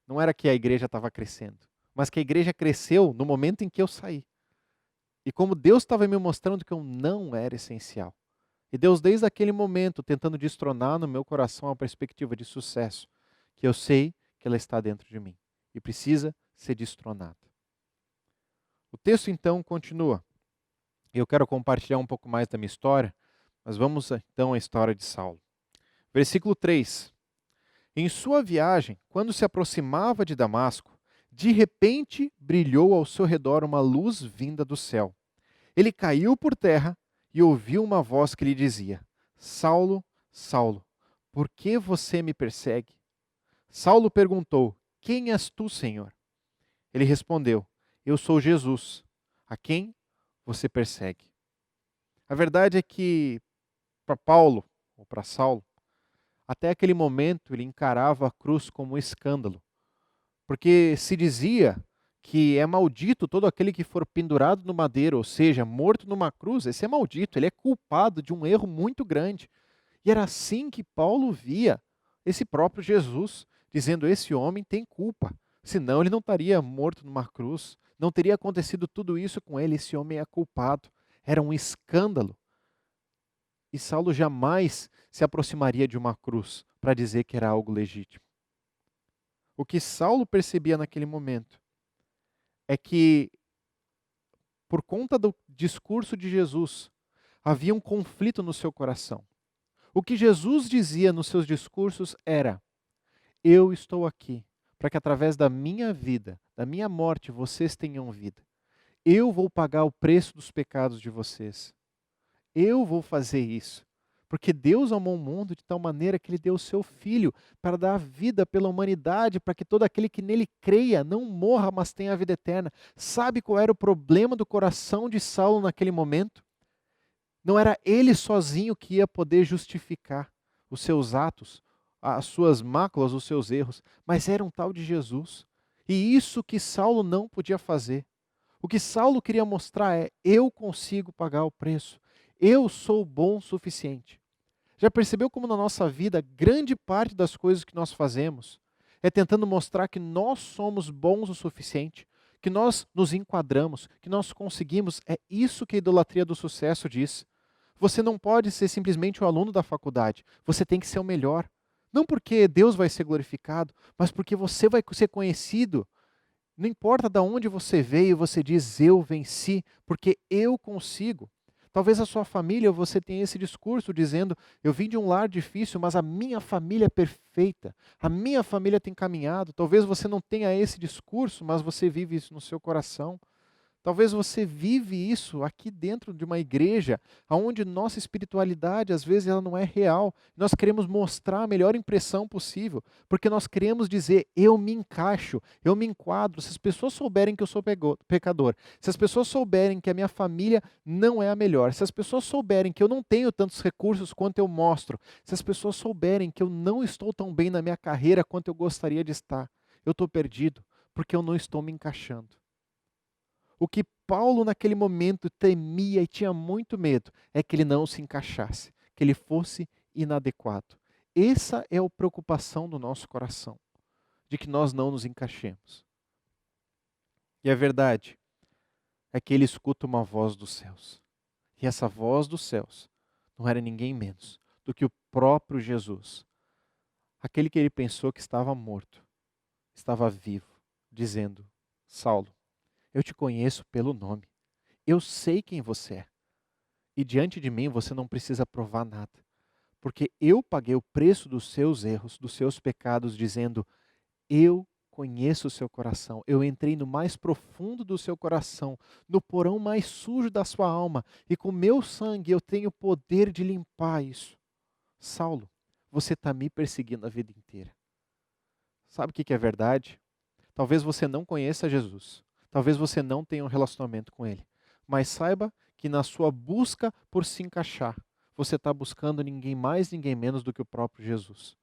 não era que a igreja estava crescendo, mas que a igreja cresceu no momento em que eu saí. E como Deus estava me mostrando que eu não era essencial. E Deus, desde aquele momento, tentando destronar no meu coração a perspectiva de sucesso, que eu sei que ela está dentro de mim e precisa ser destronada. O texto então continua. Eu quero compartilhar um pouco mais da minha história, mas vamos então à história de Saulo. Versículo 3. Em sua viagem, quando se aproximava de Damasco, de repente brilhou ao seu redor uma luz vinda do céu. Ele caiu por terra e ouviu uma voz que lhe dizia: Saulo, Saulo, por que você me persegue? Saulo perguntou: Quem és tu, Senhor? Ele respondeu: Eu sou Jesus, a quem você persegue. A verdade é que para Paulo, ou para Saulo, até aquele momento ele encarava a cruz como um escândalo, porque se dizia que é maldito todo aquele que for pendurado no madeiro, ou seja, morto numa cruz. Esse é maldito, ele é culpado de um erro muito grande. E era assim que Paulo via esse próprio Jesus, dizendo: esse homem tem culpa, senão ele não estaria morto numa cruz, não teria acontecido tudo isso com ele, esse homem é culpado. Era um escândalo. E Saulo jamais se aproximaria de uma cruz para dizer que era algo legítimo. O que Saulo percebia naquele momento é que, por conta do discurso de Jesus, havia um conflito no seu coração. O que Jesus dizia nos seus discursos era: eu estou aqui para que através da minha vida, da minha morte, vocês tenham vida. Eu vou pagar o preço dos pecados de vocês. Eu vou fazer isso. Porque Deus amou o mundo de tal maneira que Ele deu o seu Filho para dar vida pela humanidade, para que todo aquele que nele creia não morra, mas tenha a vida eterna. Sabe qual era o problema do coração de Saulo naquele momento? Não era ele sozinho que ia poder justificar os seus atos, as suas máculas, os seus erros, mas era um tal de Jesus. E isso que Saulo não podia fazer. O que Saulo queria mostrar é: eu consigo pagar o preço. Eu sou bom o suficiente. Já percebeu como na nossa vida, grande parte das coisas que nós fazemos é tentando mostrar que nós somos bons o suficiente, que nós nos enquadramos, que nós conseguimos? É isso que a idolatria do sucesso diz. Você não pode ser simplesmente o aluno da faculdade, você tem que ser o melhor. Não porque Deus vai ser glorificado, mas porque você vai ser conhecido. Não importa de onde você veio, você diz: eu venci, porque eu consigo. Talvez a sua família, você tenha esse discurso dizendo: eu vim de um lar difícil, mas a minha família é perfeita. A minha família tem caminhado. Talvez você não tenha esse discurso, mas você vive isso no seu coração. Talvez você vive isso aqui dentro de uma igreja, onde nossa espiritualidade, às vezes, ela não é real. Nós queremos mostrar a melhor impressão possível, porque nós queremos dizer: eu me encaixo, eu me enquadro. Se as pessoas souberem que eu sou pecador, se as pessoas souberem que a minha família não é a melhor, se as pessoas souberem que eu não tenho tantos recursos quanto eu mostro, se as pessoas souberem que eu não estou tão bem na minha carreira quanto eu gostaria de estar, eu estou perdido, porque eu não estou me encaixando. O que Paulo naquele momento temia e tinha muito medo é que ele não se encaixasse, que ele fosse inadequado. Essa é a preocupação do nosso coração, de que nós não nos encaixemos. E a verdade é que ele escuta uma voz dos céus. E essa voz dos céus não era ninguém menos do que o próprio Jesus. Aquele que ele pensou que estava morto, estava vivo, dizendo: Saulo, eu te conheço pelo nome. Eu sei quem você é. E diante de mim você não precisa provar nada. Porque eu paguei o preço dos seus erros, dos seus pecados, dizendo: eu conheço o seu coração. Eu entrei no mais profundo do seu coração, no porão mais sujo da sua alma, e com meu sangue eu tenho o poder de limpar isso. Saulo, você está me perseguindo a vida inteira. Sabe o que é verdade? Talvez você não conheça Jesus. Talvez você não tenha um relacionamento com Ele. Mas saiba que na sua busca por se encaixar, você está buscando ninguém mais, ninguém menos do que o próprio Jesus.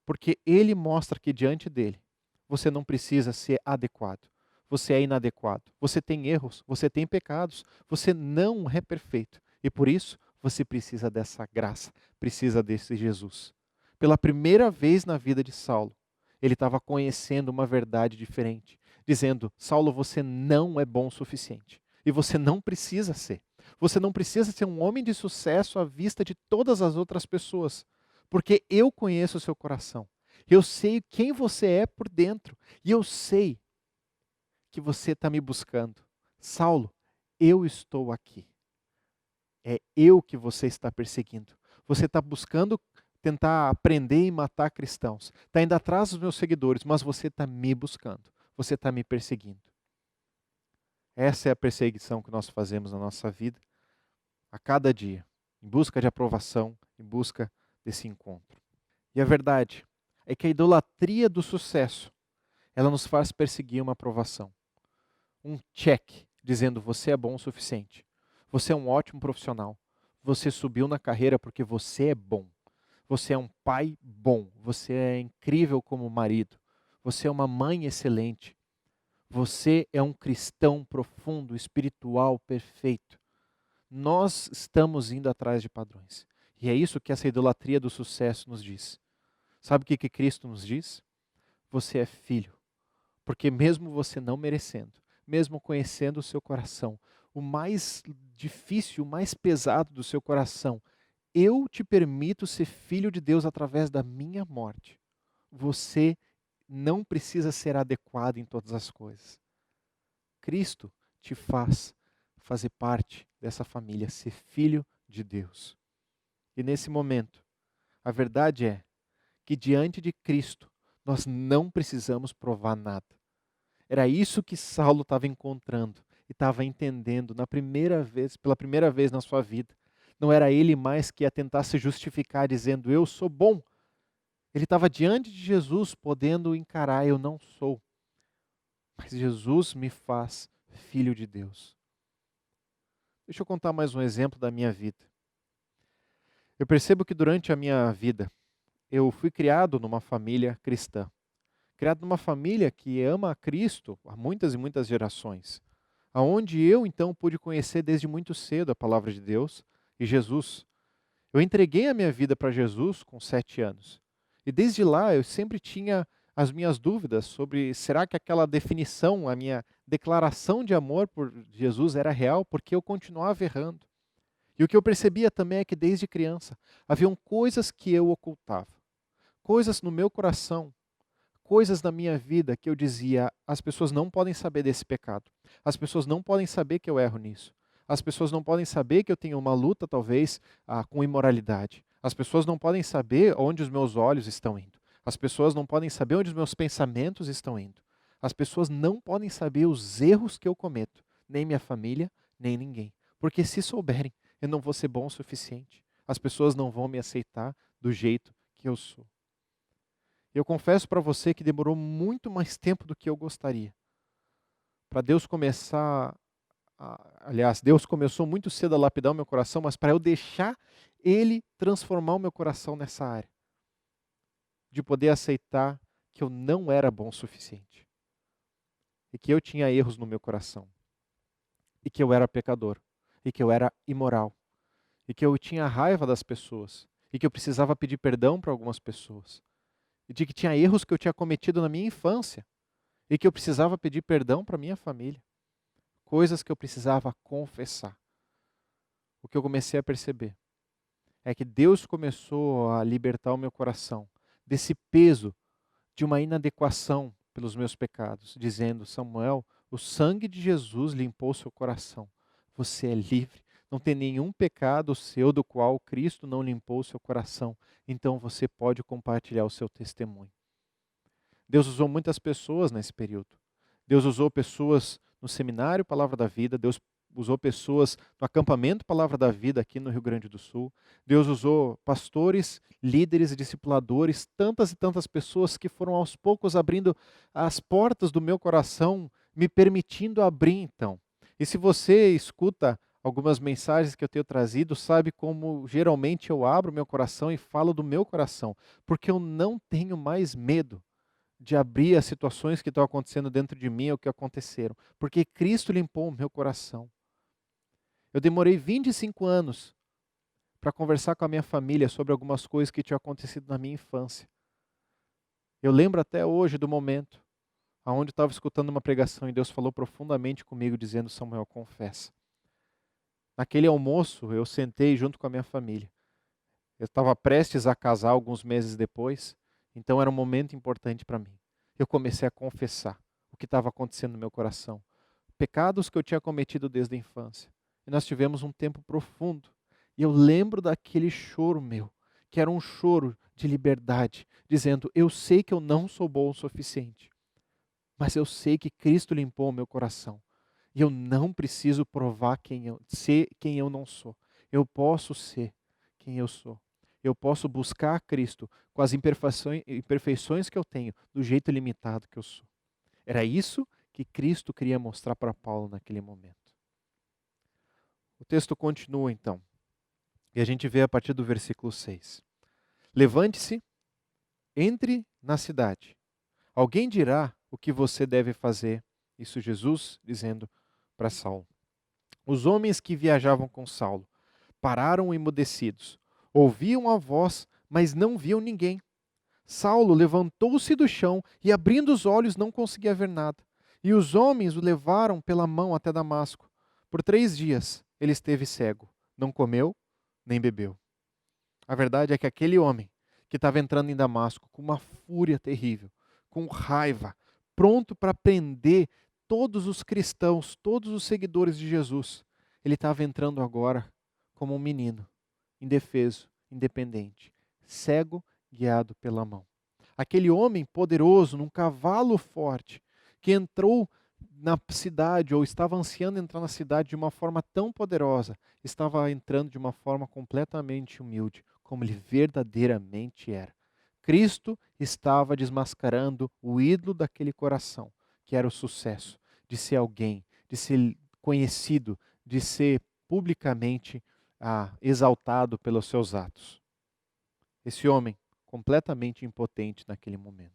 Porque Ele mostra que diante dEle, você não precisa ser adequado. Você é inadequado. Você tem erros, você tem pecados. Você não é perfeito. E por isso, você precisa dessa graça, precisa desse Jesus. Pela primeira vez na vida de Saulo, ele estava conhecendo uma verdade diferente, dizendo: Saulo, você não é bom o suficiente. E você não precisa ser. Você não precisa ser um homem de sucesso à vista de todas as outras pessoas. Porque eu conheço o seu coração. Eu sei quem você é por dentro. E eu sei que você está me buscando. Saulo, eu estou aqui. É eu que você está perseguindo. Você está buscando tentar aprender e matar cristãos. Está indo atrás dos meus seguidores, mas você está me buscando. Você está me perseguindo. Essa é a perseguição que nós fazemos na nossa vida, a cada dia, em busca de aprovação, em busca desse encontro. E a verdade é que a idolatria do sucesso, ela nos faz perseguir uma aprovação. Um check, dizendo: você é bom o suficiente. Você é um ótimo profissional. Você subiu na carreira porque você é bom. Você é um pai bom. Você é incrível como marido. Você é uma mãe excelente. Você é um cristão profundo, espiritual, perfeito. Nós estamos indo atrás de padrões. E é isso que essa idolatria do sucesso nos diz. Sabe o que Cristo nos diz? Você é filho. Porque mesmo você não merecendo, mesmo conhecendo o seu coração, o mais difícil, o mais pesado do seu coração, eu te permito ser filho de Deus através da minha morte. Você não precisa ser adequado em todas as coisas. Cristo te faz fazer parte dessa família, ser filho de Deus. E nesse momento, a verdade é que diante de Cristo, nós não precisamos provar nada. Era isso que Saulo estava encontrando e estava entendendo pela primeira vez na sua vida. Não era ele mais que ia tentar se justificar dizendo: eu sou bom. Ele estava diante de Jesus podendo encarar: eu não sou. Mas Jesus me faz filho de Deus. Deixa eu contar mais um exemplo da minha vida. Eu percebo que durante a minha vida, eu fui criado numa família cristã. Criado numa família que ama a Cristo há muitas e muitas gerações. Aonde eu, então, pude conhecer desde muito cedo a palavra de Deus e Jesus. Eu entreguei a minha vida para Jesus com 7 anos. E desde lá eu sempre tinha as minhas dúvidas sobre: será que aquela definição, a minha declaração de amor por Jesus era real? Porque eu continuava errando. E o que eu percebia também é que desde criança haviam coisas que eu ocultava. Coisas no meu coração, coisas na minha vida que eu dizia: as pessoas não podem saber desse pecado. As pessoas não podem saber que eu erro nisso. As pessoas não podem saber que eu tenho uma luta, talvez, com imoralidade. As pessoas não podem saber onde os meus olhos estão indo. As pessoas não podem saber onde os meus pensamentos estão indo. As pessoas não podem saber os erros que eu cometo. Nem minha família, nem ninguém. Porque se souberem, eu não vou ser bom o suficiente. As pessoas não vão me aceitar do jeito que eu sou. Eu confesso para você que demorou muito mais tempo do que eu gostaria. Para Deus começar... Aliás, Deus começou muito cedo a lapidar o meu coração, mas para eu deixar Ele transformar o meu coração nessa área. De poder aceitar que eu não era bom o suficiente. E que eu tinha erros no meu coração. E que eu era pecador. E que eu era imoral. E que eu tinha raiva das pessoas. e que eu precisava pedir perdão para algumas pessoas, e de que tinha erros que eu tinha cometido na minha infância e que eu precisava pedir perdão para minha família, coisas que eu precisava confessar. O que eu comecei a perceber é que Deus começou a libertar o meu coração desse peso de uma inadequação pelos meus pecados, dizendo: Samuel, o sangue de Jesus limpou seu coração. Você é livre. Não tem nenhum pecado seu do qual Cristo não limpou o seu coração. Então você pode compartilhar o seu testemunho. Deus usou muitas pessoas nesse período. Deus usou pessoas no seminário Palavra da Vida. Deus usou pessoas no acampamento Palavra da Vida aqui no Rio Grande do Sul. Deus usou pastores, líderes e discipuladores, tantas e tantas pessoas que foram aos poucos abrindo as portas do meu coração, me permitindo abrir então. E se você escuta algumas mensagens que eu tenho trazido, sabe como geralmente eu abro meu coração e falo do meu coração, porque eu não tenho mais medo de abrir as situações que estão acontecendo dentro de mim ou que aconteceram, porque Cristo limpou o meu coração. Eu demorei 25 anos para conversar com a minha família sobre algumas coisas que tinham acontecido na minha infância. Eu lembro até hoje do momento onde eu estava escutando uma pregação e Deus falou profundamente comigo, dizendo: Samuel, confessa. Naquele almoço, eu sentei junto com a minha família. Eu estava prestes a casar alguns meses depois, então era um momento importante para mim. Eu comecei a confessar o que estava acontecendo no meu coração, pecados que eu tinha cometido desde a infância. E nós tivemos um tempo profundo. E eu lembro daquele choro meu, que era um choro de liberdade, dizendo: eu sei que eu não sou bom o suficiente, mas eu sei que Cristo limpou o meu coração. E eu não preciso provar ser quem eu não sou. Eu posso ser quem eu sou. Eu posso buscar Cristo com as imperfeições que eu tenho, do jeito limitado que eu sou. Era isso que Cristo queria mostrar para Paulo naquele momento. O texto continua então. E a gente vê a partir do versículo 6. Levante-se, entre na cidade. Alguém dirá o que você deve fazer. Isso Jesus dizendo para Saulo. Os homens que viajavam com Saulo pararam emudecidos. Ouviam a voz, mas não viam ninguém. Saulo levantou-se do chão e, abrindo os olhos, não conseguia ver nada. E os homens o levaram pela mão até Damasco. Por 3 dias ele esteve cego. Não comeu, nem bebeu. A verdade é que aquele homem que estava entrando em Damasco com uma fúria terrível, com raiva, pronto para prender todos os cristãos, todos os seguidores de Jesus, ele estava entrando agora como um menino, indefeso, independente, cego, guiado pela mão. Aquele homem poderoso, num cavalo forte, que entrou na cidade, ou estava ansiando entrar na cidade de uma forma tão poderosa, estava entrando de uma forma completamente humilde, como ele verdadeiramente era. Cristo estava desmascarando o ídolo daquele coração, que era o sucesso, de ser alguém, de ser conhecido, de ser publicamente exaltado pelos seus atos. Esse homem, completamente impotente naquele momento.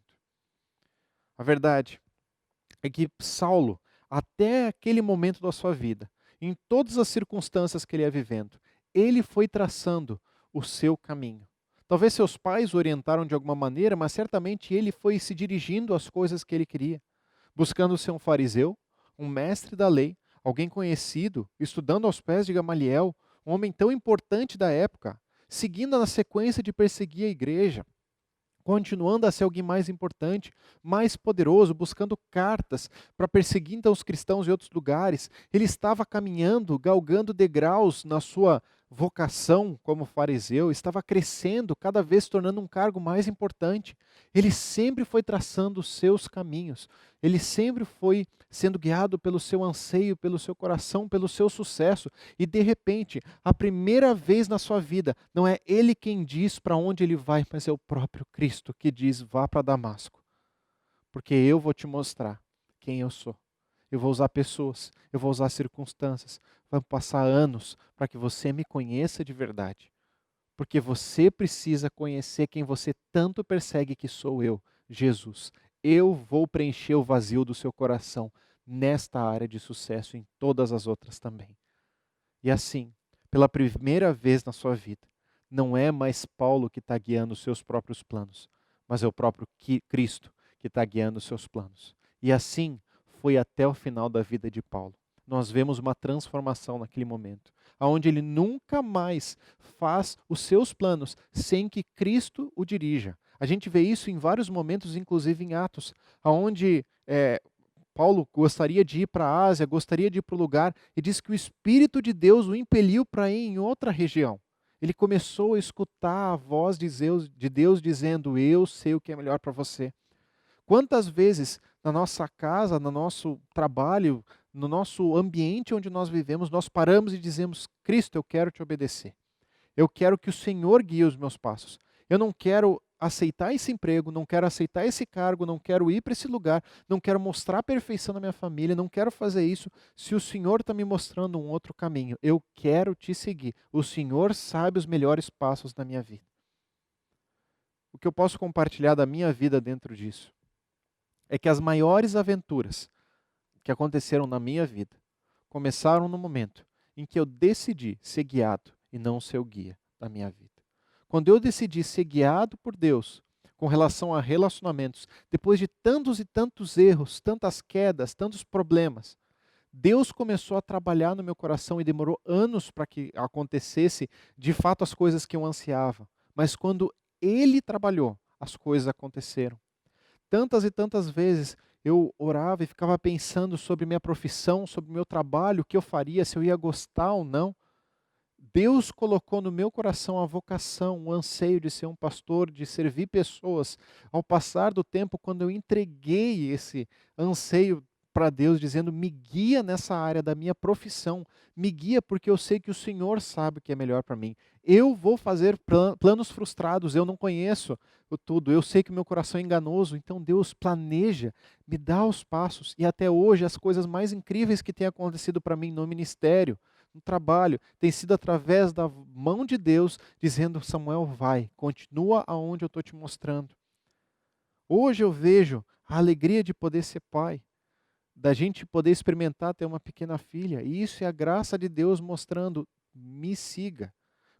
A verdade é que Saulo, até aquele momento da sua vida, em todas as circunstâncias que ele ia vivendo, ele foi traçando o seu caminho. Talvez seus pais o orientaram de alguma maneira, mas certamente ele foi se dirigindo às coisas que ele queria, buscando ser um fariseu, um mestre da lei, alguém conhecido, estudando aos pés de Gamaliel, um homem tão importante da época, seguindo na sequência de perseguir a igreja, continuando a ser alguém mais importante, mais poderoso, buscando cartas para perseguir então os cristãos em outros lugares. Ele estava caminhando, galgando degraus na sua vocação como fariseu, estava crescendo, cada vez se tornando um cargo mais importante. Ele sempre foi traçando os seus caminhos, ele sempre foi sendo guiado pelo seu anseio, pelo seu coração, pelo seu sucesso. E de repente, a primeira vez na sua vida, não é ele quem diz para onde ele vai, mas é o próprio Cristo que diz: vá para Damasco, porque eu vou te mostrar quem eu sou. Eu vou usar pessoas, eu vou usar circunstâncias, vão passar anos para que você me conheça de verdade. Porque você precisa conhecer quem você tanto persegue, que sou eu, Jesus. Eu vou preencher o vazio do seu coração nesta área de sucesso e em todas as outras também. E assim, pela primeira vez na sua vida, não é mais Paulo que está guiando os seus próprios planos, mas é o próprio Cristo que está guiando os seus planos. E assim foi até o final da vida de Paulo. Nós vemos uma transformação naquele momento, onde ele nunca mais faz os seus planos sem que Cristo o dirija. A gente vê isso em vários momentos, inclusive em Atos, onde Paulo gostaria de ir para a Ásia, gostaria de ir para o lugar, e diz que o Espírito de Deus o impeliu para ir em outra região. Ele começou a escutar a voz de Deus dizendo: eu sei o que é melhor para você. Quantas vezes na nossa casa, no nosso trabalho, no nosso ambiente onde nós vivemos, nós paramos e dizemos: Cristo, eu quero te obedecer. Eu quero que o Senhor guie os meus passos. Eu não quero aceitar esse emprego, não quero aceitar esse cargo, não quero ir para esse lugar, não quero mostrar a perfeição na minha família, não quero fazer isso se o Senhor está me mostrando um outro caminho. Eu quero te seguir. O Senhor sabe os melhores passos da minha vida. O que eu posso compartilhar da minha vida dentro disso é que as maiores aventuras que aconteceram na minha vida começaram no momento em que eu decidi ser guiado e não ser o guia da minha vida. Quando eu decidi ser guiado por Deus com relação a relacionamentos, depois de tantos e tantos erros, tantas quedas, tantos problemas, Deus começou a trabalhar no meu coração e demorou anos para que acontecesse de fato as coisas que eu ansiava. Mas quando Ele trabalhou, as coisas aconteceram. Tantas e tantas vezes eu orava e ficava pensando sobre minha profissão, sobre meu trabalho, o que eu faria, se eu ia gostar ou não. Deus colocou no meu coração a vocação, o anseio de ser um pastor, de servir pessoas. Ao passar do tempo, quando eu entreguei esse anseio para Deus, dizendo: me guia nessa área da minha profissão, me guia porque eu sei que o Senhor sabe o que é melhor para mim. Eu vou fazer planos frustrados, eu não conheço tudo, eu sei que o meu coração é enganoso, então Deus planeja, me dá os passos. E até hoje as coisas mais incríveis que têm acontecido para mim no ministério, no trabalho, tem sido através da mão de Deus, dizendo: Samuel, vai, continua aonde eu estou te mostrando. Hoje eu vejo a alegria de poder ser pai, da gente poder experimentar ter uma pequena filha, e isso é a graça de Deus mostrando: me siga,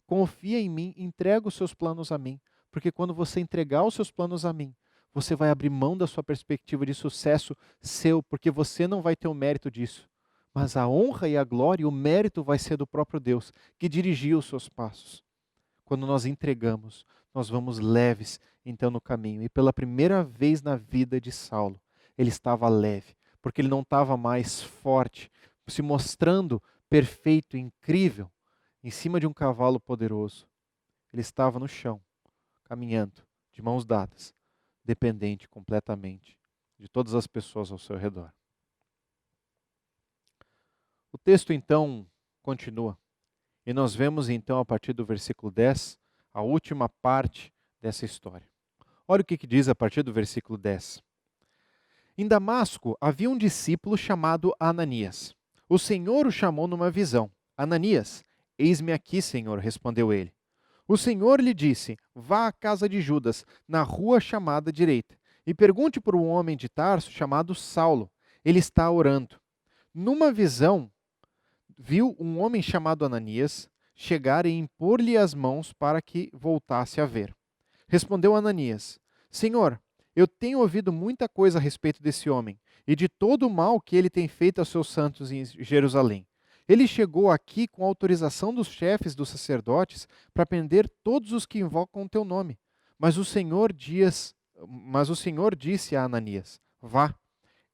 confia em mim, entrega os seus planos a mim, porque quando você entregar os seus planos a mim, você vai abrir mão da sua perspectiva de sucesso seu, porque você não vai ter o mérito disso. Mas a honra e a glória e o mérito vai ser do próprio Deus, que dirigiu os seus passos. Quando nós entregamos, nós vamos leves então no caminho. E pela primeira vez na vida de Saulo, ele estava leve, porque ele não estava mais forte, se mostrando perfeito, incrível, em cima de um cavalo poderoso. Ele estava no chão, caminhando, de mãos dadas, dependente completamente de todas as pessoas ao seu redor. O texto então continua, e nós vemos então a partir do versículo 10, a última parte dessa história. Olha o que diz a partir do versículo 10. Em Damasco havia um discípulo chamado Ananias. O Senhor o chamou numa visão. Ananias, eis-me aqui, Senhor, respondeu ele. O Senhor lhe disse: vá à casa de Judas, na rua chamada direita, e pergunte por um homem de Tarso chamado Saulo. Ele está orando. Numa visão, viu um homem chamado Ananias chegar e impor-lhe as mãos para que voltasse a ver. Respondeu Ananias: Senhor, eu tenho ouvido muita coisa a respeito desse homem e de todo o mal que ele tem feito aos seus santos em Jerusalém. Ele chegou aqui com autorização dos chefes dos sacerdotes para prender todos os que invocam o teu nome. Mas o Senhor disse a Ananias: vá.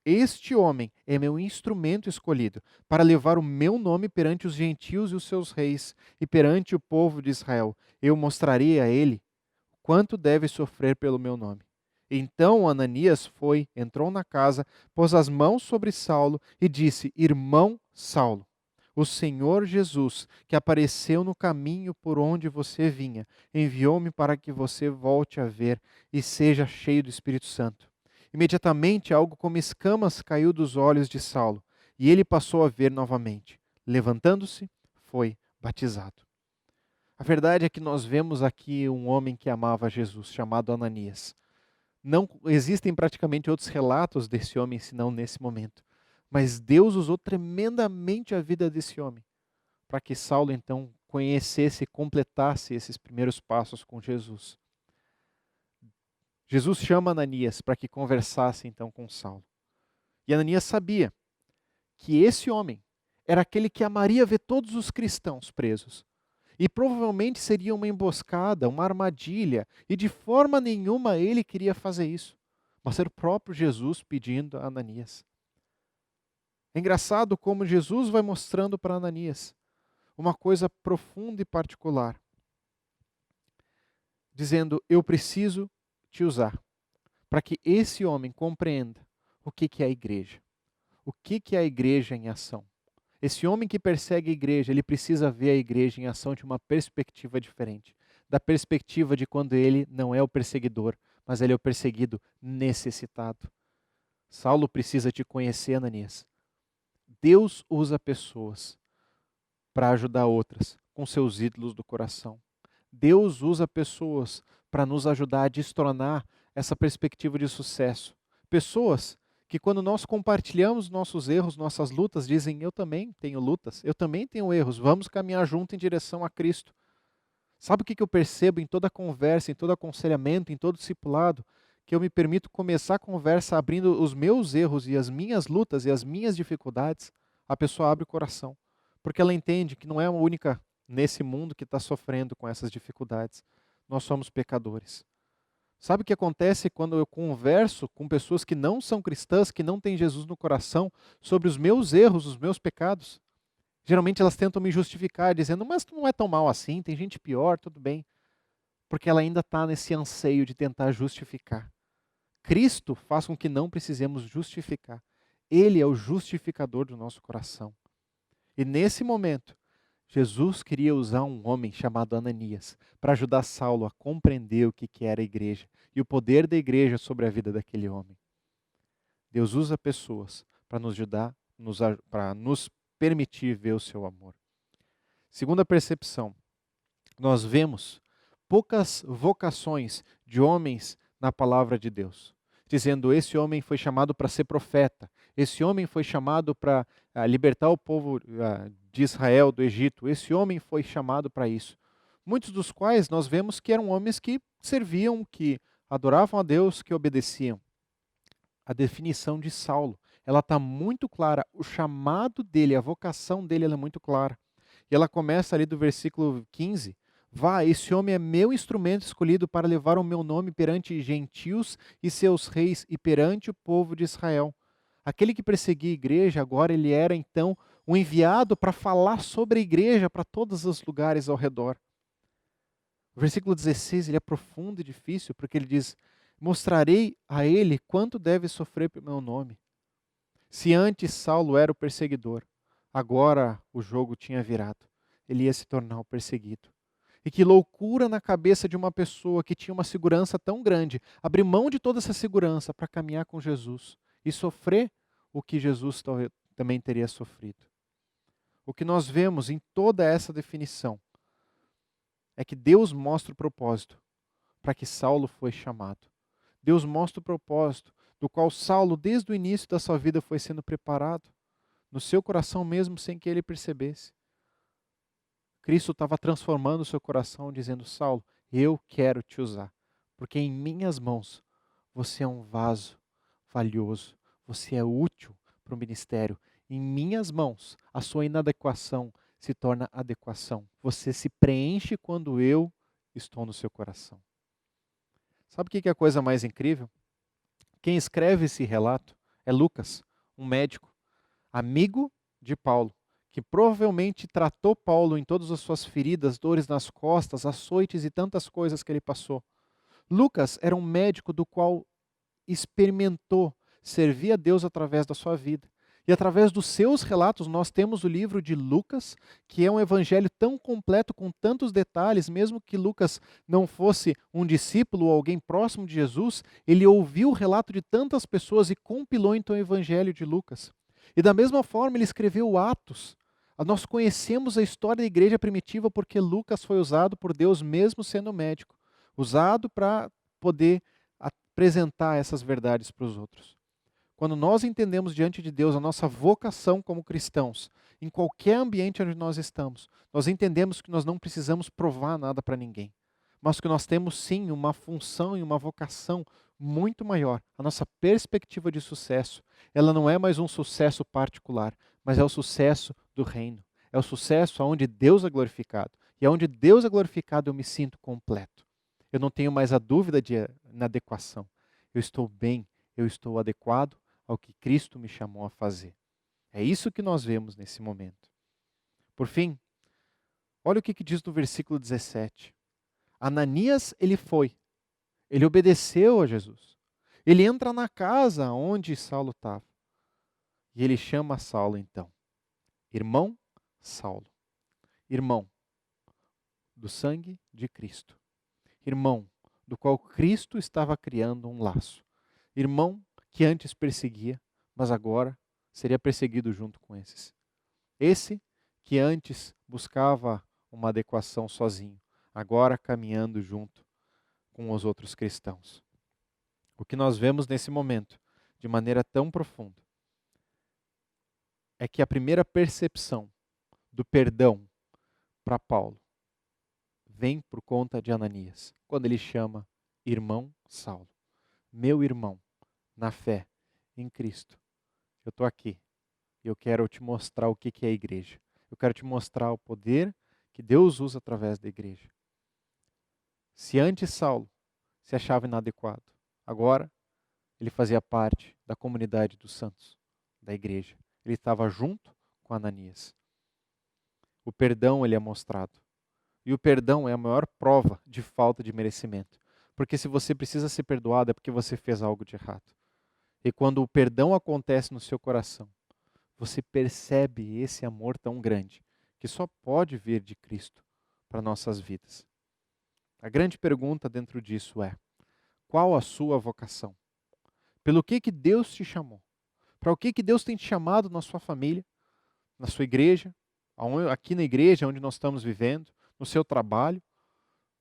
Este homem é meu instrumento escolhido para levar o meu nome perante os gentios e os seus reis e perante o povo de Israel. Eu mostrarei a ele quanto deve sofrer pelo meu nome. Então Ananias entrou na casa, pôs as mãos sobre Saulo e disse: Irmão Saulo, o Senhor Jesus, que apareceu no caminho por onde você vinha, enviou-me para que você volte a ver e seja cheio do Espírito Santo. Imediatamente algo como escamas caiu dos olhos de Saulo, e ele passou a ver novamente. Levantando-se, foi batizado. A verdade é que nós vemos aqui um homem que amava Jesus, chamado Ananias. Não existem praticamente outros relatos desse homem, senão nesse momento. Mas Deus usou tremendamente a vida desse homem, para que Saulo então conhecesse e completasse esses primeiros passos com Jesus. Jesus chama Ananias para que conversasse então com Saulo. E Ananias sabia que esse homem era aquele que amaria ver todos os cristãos presos. E provavelmente seria uma emboscada, uma armadilha, e de forma nenhuma ele queria fazer isso. Mas era o próprio Jesus pedindo a Ananias. É engraçado como Jesus vai mostrando para Ananias uma coisa profunda e particular, dizendo: eu preciso te usar para que esse homem compreenda o que é a igreja. O que é a igreja em ação. Esse homem que persegue a igreja, ele precisa ver a igreja em ação de uma perspectiva diferente. Da perspectiva de quando ele não é o perseguidor, mas ele é o perseguido necessitado. Saulo precisa te conhecer, Ananias. Deus usa pessoas para ajudar outras com seus ídolos do coração. Deus usa pessoas para nos ajudar a destronar essa perspectiva de sucesso. Pessoas que quando nós compartilhamos nossos erros, nossas lutas, dizem: eu também tenho lutas, eu também tenho erros, vamos caminhar junto em direção a Cristo. Sabe o que eu percebo em toda conversa, em todo aconselhamento, em todo discipulado? Que eu me permito começar a conversa abrindo os meus erros e as minhas lutas e as minhas dificuldades. A pessoa abre o coração, porque ela entende que não é a única nesse mundo que está sofrendo com essas dificuldades. Nós somos pecadores. Sabe o que acontece quando eu converso com pessoas que não são cristãs, que não têm Jesus no coração, sobre os meus erros, os meus pecados? Geralmente elas tentam me justificar, dizendo: mas não é tão mal assim, tem gente pior, tudo bem. Porque ela ainda está nesse anseio de tentar justificar. Cristo faz com que não precisemos justificar. Ele é o justificador do nosso coração. E nesse momento, Jesus queria usar um homem chamado Ananias para ajudar Saulo a compreender o que era a igreja e o poder da igreja sobre a vida daquele homem. Deus usa pessoas para nos ajudar, para nos permitir ver o seu amor. Segunda percepção, nós vemos poucas vocações de homens na palavra de Deus, dizendo: esse homem foi chamado para ser profeta, esse homem foi chamado para libertar o povo de Israel do Egito, esse homem foi chamado para isso. Muitos dos quais nós vemos que eram homens que serviam, que adoravam a Deus, que obedeciam. A definição de Saulo, ela está muito clara, o chamado dele, a vocação dele, ela é muito clara. E ela começa ali do versículo 15, vá, esse homem é meu instrumento escolhido para levar o meu nome perante gentios e seus reis e perante o povo de Israel. Aquele que perseguia a igreja, agora ele era então o enviado para falar sobre a igreja para todos os lugares ao redor. O versículo 16 ele é profundo e difícil, porque ele diz: mostrarei a ele quanto deve sofrer pelo meu nome. Se antes Saulo era o perseguidor, agora o jogo tinha virado. Ele ia se tornar o perseguido. E que loucura na cabeça de uma pessoa que tinha uma segurança tão grande, abrir mão de toda essa segurança para caminhar com Jesus e sofrer o que Jesus também teria sofrido. O que nós vemos em toda essa definição é que Deus mostra o propósito para que Saulo foi chamado. Deus mostra o propósito do qual Saulo, desde o início da sua vida, foi sendo preparado, no seu coração mesmo, sem que ele percebesse. Cristo estava transformando o seu coração, dizendo: Saulo, eu quero te usar, porque em minhas mãos você é um vaso valioso, você é útil para o ministério. Em minhas mãos, a sua inadequação se torna adequação. Você se preenche quando eu estou no seu coração. Sabe o que é a coisa mais incrível? Quem escreve esse relato é Lucas, um médico, amigo de Paulo, que provavelmente tratou Paulo em todas as suas feridas, dores nas costas, açoites e tantas coisas que ele passou. Lucas era um médico do qual experimentou servir a Deus através da sua vida. E através dos seus relatos nós temos o livro de Lucas, que é um evangelho tão completo, com tantos detalhes, mesmo que Lucas não fosse um discípulo ou alguém próximo de Jesus, ele ouviu o relato de tantas pessoas e compilou então o evangelho de Lucas. E da mesma forma ele escreveu Atos. Nós conhecemos a história da igreja primitiva porque Lucas foi usado por Deus mesmo sendo médico, usado para poder apresentar essas verdades para os outros. Quando nós entendemos diante de Deus a nossa vocação como cristãos, em qualquer ambiente onde nós estamos, nós entendemos que nós não precisamos provar nada para ninguém, mas que nós temos sim uma função e uma vocação muito maior. A nossa perspectiva de sucesso, ela não é mais um sucesso particular, mas é o sucesso do reino. É o sucesso onde Deus é glorificado. E onde Deus é glorificado, eu me sinto completo. Eu não tenho mais a dúvida de inadequação. Eu estou bem, eu estou adequado ao que Cristo me chamou a fazer. É isso que nós vemos nesse momento. Por fim, olha o que diz no versículo 17. Ananias, ele foi. Ele obedeceu a Jesus. Ele entra na casa onde Saulo estava. E ele chama Saulo então. Irmão Saulo. Irmão do sangue de Cristo. Irmão do qual Cristo estava criando um laço. Irmão que antes perseguia, mas agora seria perseguido junto com esses. Esse que antes buscava uma adequação sozinho, agora caminhando junto com os outros cristãos. O que nós vemos nesse momento, de maneira tão profunda, é que a primeira percepção do perdão para Paulo vem por conta de Ananias, quando ele chama irmão Saulo. Meu irmão, na fé, em Cristo, eu estou aqui e eu quero te mostrar o que é a igreja. Eu quero te mostrar o poder que Deus usa através da igreja. Se antes Saulo se achava inadequado, agora ele fazia parte da comunidade dos santos, da igreja. Ele estava junto com Ananias. O perdão ele é mostrado. E o perdão é a maior prova de falta de merecimento. Porque se você precisa ser perdoado é porque você fez algo de errado. E quando o perdão acontece no seu coração, você percebe esse amor tão grande que só pode vir de Cristo para nossas vidas. A grande pergunta dentro disso é: qual a sua vocação? Pelo que Deus te chamou? Para o que Deus tem te chamado na sua família, na sua igreja, aqui na igreja onde nós estamos vivendo, no seu trabalho?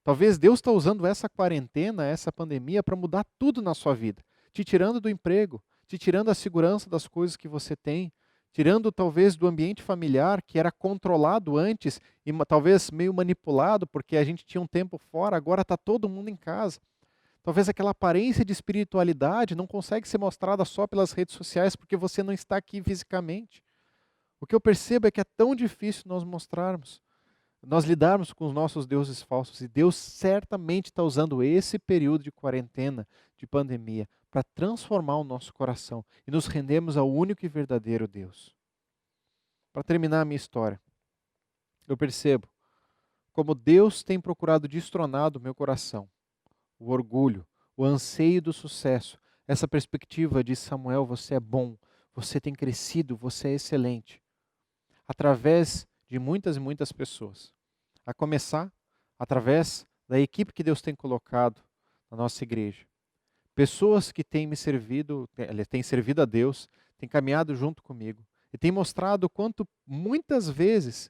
Talvez Deus está usando essa quarentena, essa pandemia, para mudar tudo na sua vida. Te tirando do emprego, te tirando a segurança das coisas que você tem, tirando talvez do ambiente familiar que era controlado antes e talvez meio manipulado porque a gente tinha um tempo fora, agora está todo mundo em casa. Talvez aquela aparência de espiritualidade não consegue ser mostrada só pelas redes sociais porque você não está aqui fisicamente. O que eu percebo é que é tão difícil nós mostrarmos, nós lidarmos com os nossos deuses falsos, e Deus certamente está usando esse período de quarentena, de pandemia, para transformar o nosso coração e nos rendermos ao único e verdadeiro Deus. Para terminar a minha história, eu percebo como Deus tem procurado destronar do meu coração o orgulho, o anseio do sucesso, essa perspectiva de Samuel, você é bom, você tem crescido, você é excelente, através de muitas e muitas pessoas. A começar através da equipe que Deus tem colocado na nossa igreja. Pessoas que têm me servido, têm servido a Deus, têm caminhado junto comigo e têm mostrado quanto muitas vezes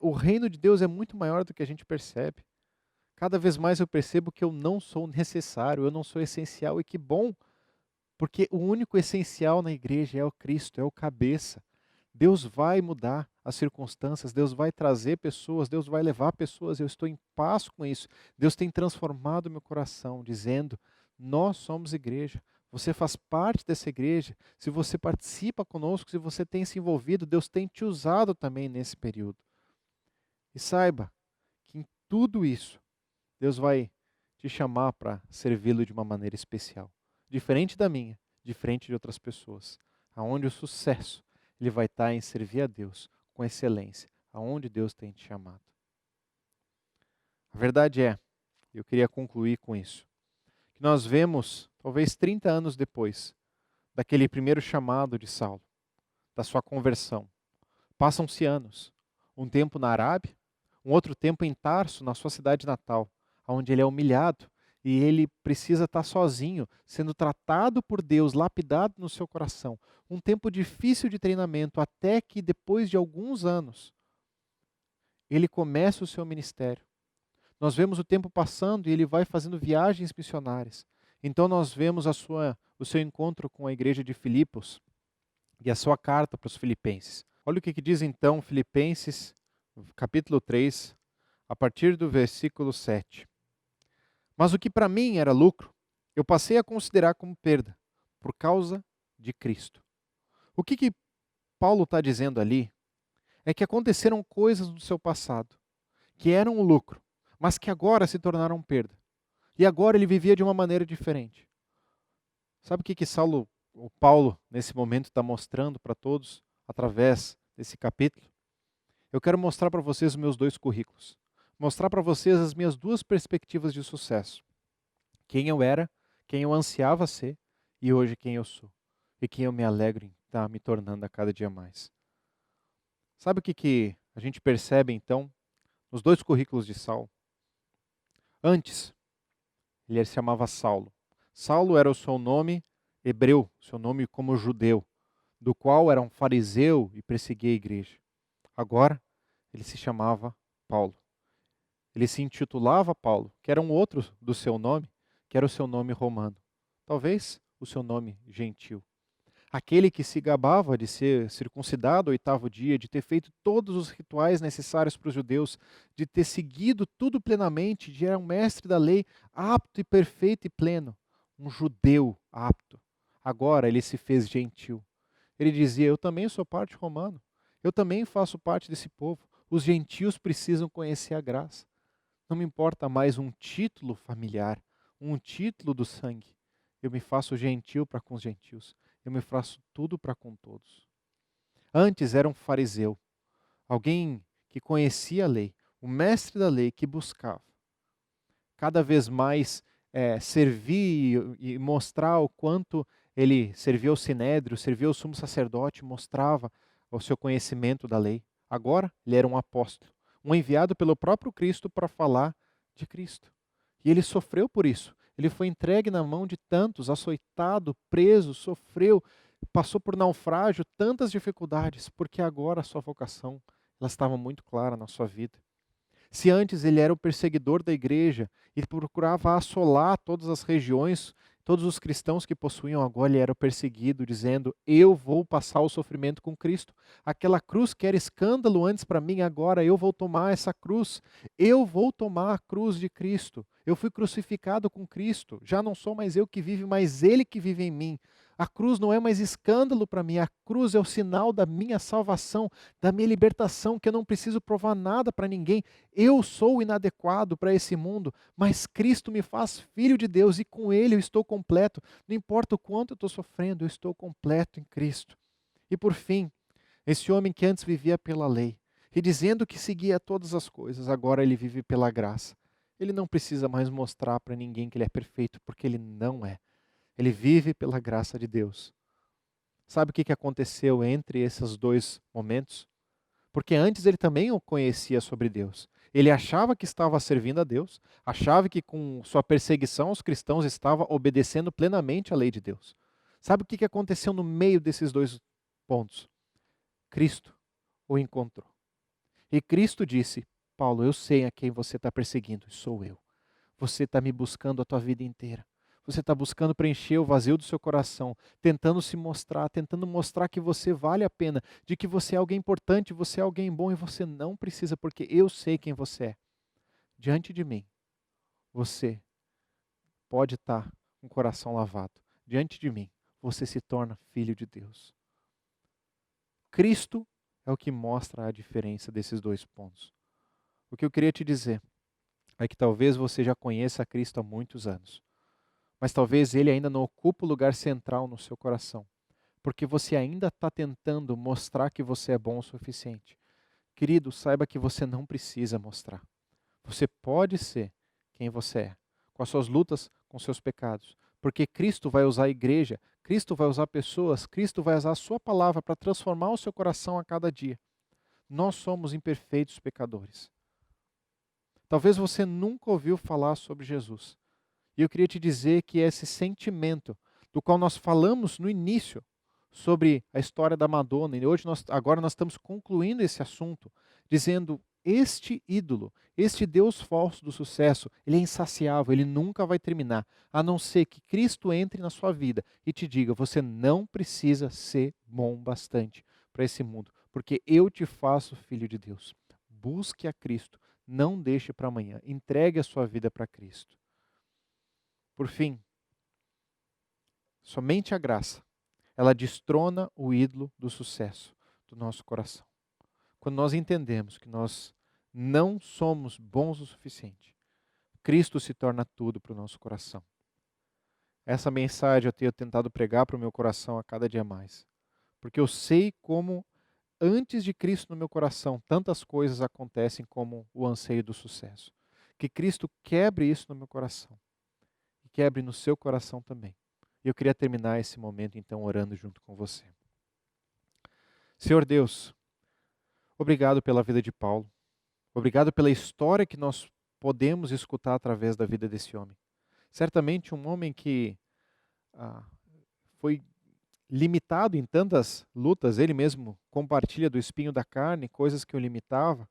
o reino de Deus é muito maior do que a gente percebe. Cada vez mais eu percebo que eu não sou necessário, eu não sou essencial, e que bom, porque o único essencial na igreja é o Cristo, é o cabeça. Deus vai mudar as circunstâncias, Deus vai trazer pessoas, Deus vai levar pessoas, eu estou em paz com isso. Deus tem transformado meu coração, dizendo: nós somos igreja, você faz parte dessa igreja, se você participa conosco, se você tem se envolvido, Deus tem te usado também nesse período. E saiba que em tudo isso, Deus vai te chamar para servi-lo de uma maneira especial, diferente da minha, diferente de outras pessoas, aonde o sucesso ele vai estar em servir a Deus com excelência, aonde Deus tem te chamado. A verdade é, eu queria concluir com isso, que nós vemos, talvez 30 anos depois, daquele primeiro chamado de Saulo, da sua conversão. Passam-se anos, um tempo na Arábia, um outro tempo em Tarso, na sua cidade natal, onde ele é humilhado e ele precisa estar sozinho, sendo tratado por Deus, lapidado no seu coração. Um tempo difícil de treinamento, até que depois de alguns anos, ele começa o seu ministério. Nós vemos o tempo passando e ele vai fazendo viagens missionárias. Então nós vemos o seu encontro com a igreja de Filipos e a sua carta para os filipenses. Olha o que diz então Filipenses, capítulo 3, a partir do versículo 7. Mas o que para mim era lucro, eu passei a considerar como perda, por causa de Cristo. O que Paulo está dizendo ali é que aconteceram coisas do seu passado, que eram um lucro, mas que agora se tornaram perda. E agora ele vivia de uma maneira diferente. Sabe o que Paulo, nesse momento, está mostrando para todos, através desse capítulo? Eu quero mostrar para vocês os meus 2 currículos. Mostrar para vocês as minhas 2 perspectivas de sucesso. Quem eu era, quem eu ansiava ser, e hoje quem eu sou. E quem eu me alegro em estar me tornando a cada dia mais. Sabe o que a gente percebe, então, nos 2 currículos de Saulo? Antes, ele se chamava Saulo. Saulo era o seu nome hebreu, seu nome como judeu, do qual era um fariseu e perseguia a igreja. Agora, ele se chamava Paulo. Ele se intitulava Paulo, que era um outro do seu nome, que era o seu nome romano. Talvez o seu nome gentil. Aquele que se gabava de ser circuncidado ao 8º dia, de ter feito todos os rituais necessários para os judeus, de ter seguido tudo plenamente, de era um mestre da lei, apto e perfeito e pleno. Um judeu apto. Agora ele se fez gentil. Ele dizia, eu também sou parte romano. Eu também faço parte desse povo. Os gentios precisam conhecer a graça. Não me importa mais um título familiar, um título do sangue. Eu me faço gentil para com os gentios. Eu me faço tudo para com todos. Antes era um fariseu, alguém que conhecia a lei, o mestre da lei que buscava cada vez mais servir e mostrar o quanto ele servia ao sinédrio, servia ao sumo sacerdote, mostrava o seu conhecimento da lei. Agora ele era um apóstolo, um enviado pelo próprio Cristo para falar de Cristo. E ele sofreu por isso. Ele foi entregue na mão de tantos, açoitado, preso, sofreu, passou por naufrágio, tantas dificuldades, porque agora a sua vocação ela estava muito clara na sua vida. Se antes ele era o perseguidor da igreja e procurava assolar todas as regiões, todos os cristãos que possuíam, agora ele era o perseguido, dizendo, eu vou passar o sofrimento com Cristo. Aquela cruz que era escândalo antes para mim, agora eu vou tomar essa cruz. Eu vou tomar a cruz de Cristo. Eu fui crucificado com Cristo. Já não sou mais eu que vive, mas Ele que vive em mim. A cruz não é mais escândalo para mim, a cruz é o sinal da minha salvação, da minha libertação, que eu não preciso provar nada para ninguém. Eu sou inadequado para esse mundo, mas Cristo me faz filho de Deus e com Ele eu estou completo. Não importa o quanto eu estou sofrendo, eu estou completo em Cristo. E por fim, esse homem que antes vivia pela lei, e dizendo que seguia todas as coisas, agora ele vive pela graça. Ele não precisa mais mostrar para ninguém que ele é perfeito, porque ele não é. Ele vive pela graça de Deus. Sabe o que aconteceu entre esses 2 momentos? Porque antes ele também o conhecia sobre Deus. Ele achava que estava servindo a Deus, achava que com sua perseguição aos cristãos estava obedecendo plenamente à lei de Deus. Sabe o que aconteceu no meio desses 2 pontos? Cristo o encontrou. E Cristo disse, Paulo, eu sei a quem você está perseguindo, sou eu. Você está me buscando a tua vida inteira. Você está buscando preencher o vazio do seu coração, tentando se mostrar, tentando mostrar que você vale a pena, de que você é alguém importante, você é alguém bom e você não precisa, porque eu sei quem você é. Diante de mim, você pode estar com o coração lavado. Diante de mim, você se torna filho de Deus. Cristo é o que mostra a diferença desses 2 pontos. O que eu queria te dizer é que talvez você já conheça a Cristo há muitos anos. Mas talvez Ele ainda não ocupe o lugar central no seu coração, porque você ainda está tentando mostrar que você é bom o suficiente. Querido, saiba que você não precisa mostrar. Você pode ser quem você é, com as suas lutas, com seus pecados, porque Cristo vai usar a igreja, Cristo vai usar pessoas, Cristo vai usar a sua palavra para transformar o seu coração a cada dia. Nós somos imperfeitos pecadores. Talvez você nunca ouviu falar sobre Jesus. E eu queria te dizer que esse sentimento do qual nós falamos no início sobre a história da Madonna, e agora nós estamos concluindo esse assunto, dizendo, este ídolo, este Deus falso do sucesso, ele é insaciável, ele nunca vai terminar, a não ser que Cristo entre na sua vida e te diga, você não precisa ser bom bastante para esse mundo, porque eu te faço filho de Deus. Busque a Cristo, não deixe para amanhã, entregue a sua vida para Cristo. Por fim, somente a graça, ela destrona o ídolo do sucesso do nosso coração. Quando nós entendemos que nós não somos bons o suficiente, Cristo se torna tudo para o nosso coração. Essa mensagem eu tenho tentado pregar para o meu coração a cada dia mais, porque eu sei como antes de Cristo no meu coração, tantas coisas acontecem como o anseio do sucesso. Que Cristo quebre isso no meu coração e quebre no seu coração também. E eu queria terminar esse momento então orando junto com você. Senhor Deus, obrigado pela vida de Paulo. Obrigado pela história que nós podemos escutar através da vida desse homem. Certamente um homem que foi limitado em tantas lutas, ele mesmo compartilha do espinho da carne, coisas que o limitava.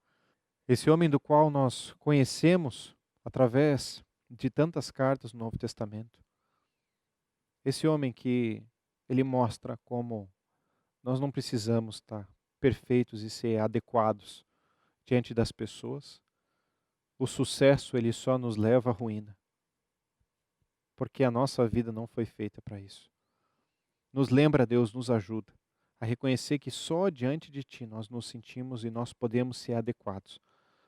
Esse homem do qual nós conhecemos através de tantas cartas no Novo Testamento. Esse homem que ele mostra como nós não precisamos estar perfeitos e ser adequados diante das pessoas. O sucesso ele só nos leva à ruína, porque a nossa vida não foi feita para isso. Nos lembra, Deus, nos ajuda a reconhecer que só diante de Ti nós nos sentimos e nós podemos ser adequados,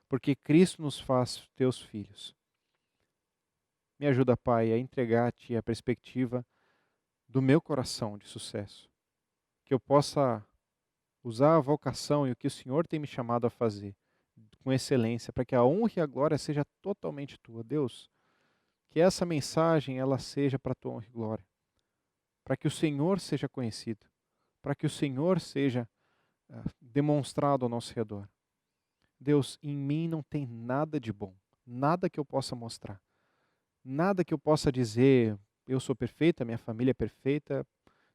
porque Cristo nos faz Teus filhos. Me ajuda, Pai, a entregar a Ti a perspectiva do meu coração de sucesso, que eu possa usar a vocação e o que o Senhor tem me chamado a fazer com excelência, para que a honra e a glória seja totalmente Tua. Deus, que essa mensagem ela seja para a Tua honra e glória, para que o Senhor seja conhecido, para que o Senhor seja demonstrado ao nosso redor. Deus, em mim não tem nada de bom, nada que eu possa mostrar, nada que eu possa dizer, eu sou perfeita, minha família é perfeita,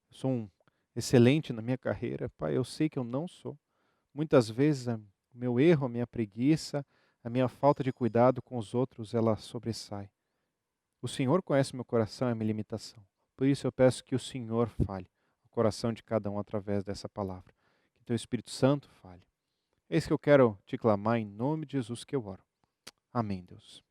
eu sou um excelente na minha carreira. Pai, eu sei que eu não sou. Muitas vezes o meu erro, a minha preguiça, a minha falta de cuidado com os outros, ela sobressai. O Senhor conhece o meu coração e a minha limitação. Por isso eu peço que o Senhor fale o coração de cada um através dessa palavra. Que Teu Espírito Santo fale. É isso que eu quero te clamar em nome de Jesus que eu oro. Amém, Deus.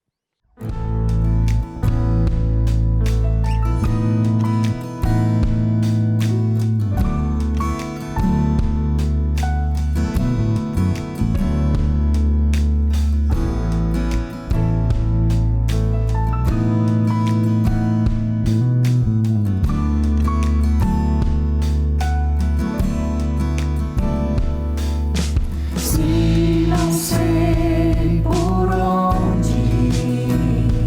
Se não sei por onde ir,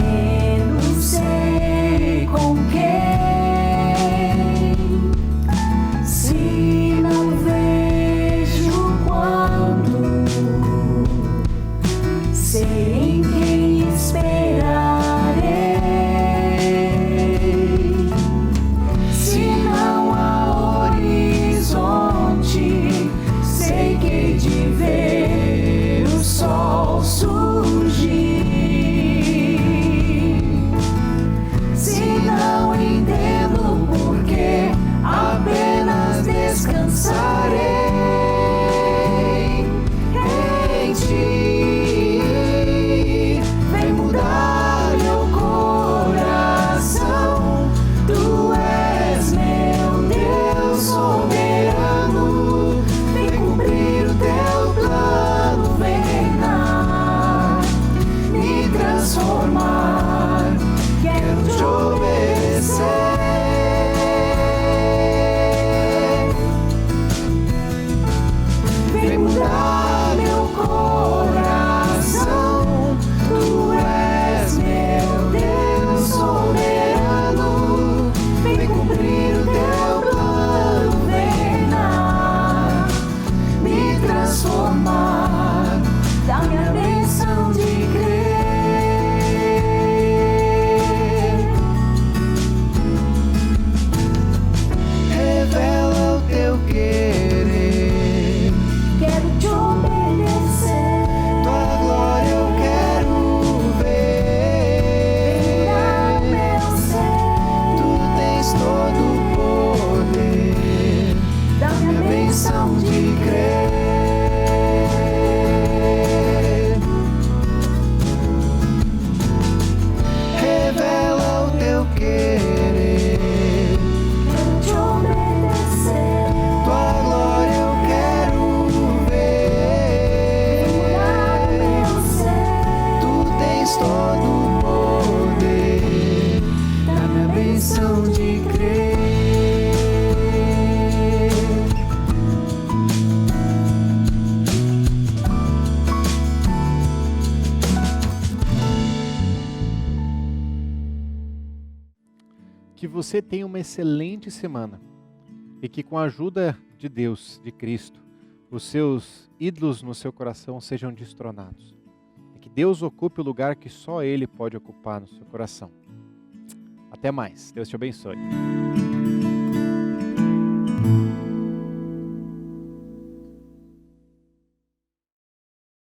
menos sei com quem. Se não vejo quando, sei em quem esperarei. Se não há horizonte, sei que hei de ver o sol surgir. Se não entendo porquê, apenas descansarei em ti. Vem mudar meu coração. Tu és meu Deus soberano. Vem cumprir o teu plano, vem reinar, me transformar. Quero te obedecer. Vem mudar meu coração. Tu és meu Deus soberano. Vem cumprir o teu plano, vem reinar, me transformar. Dá-me a bênção de crer. Revela o teu querer. Quero te obedecer. Tua glória eu quero ver. Vem mudar meu ser. Tu tens todo o poder. Dá-me a bênção de crer. Revela o teu querer. Quero te obedecer. Tua glória eu quero ver. Mudar meu ser. Tu tens todo o poder. Dá-me a bênção de crer. Que você tenha uma excelente semana e que, com a ajuda de Deus, de Cristo, os seus ídolos no seu coração sejam destronados. E que Deus ocupe o lugar que só Ele pode ocupar no seu coração. Até mais. Deus te abençoe.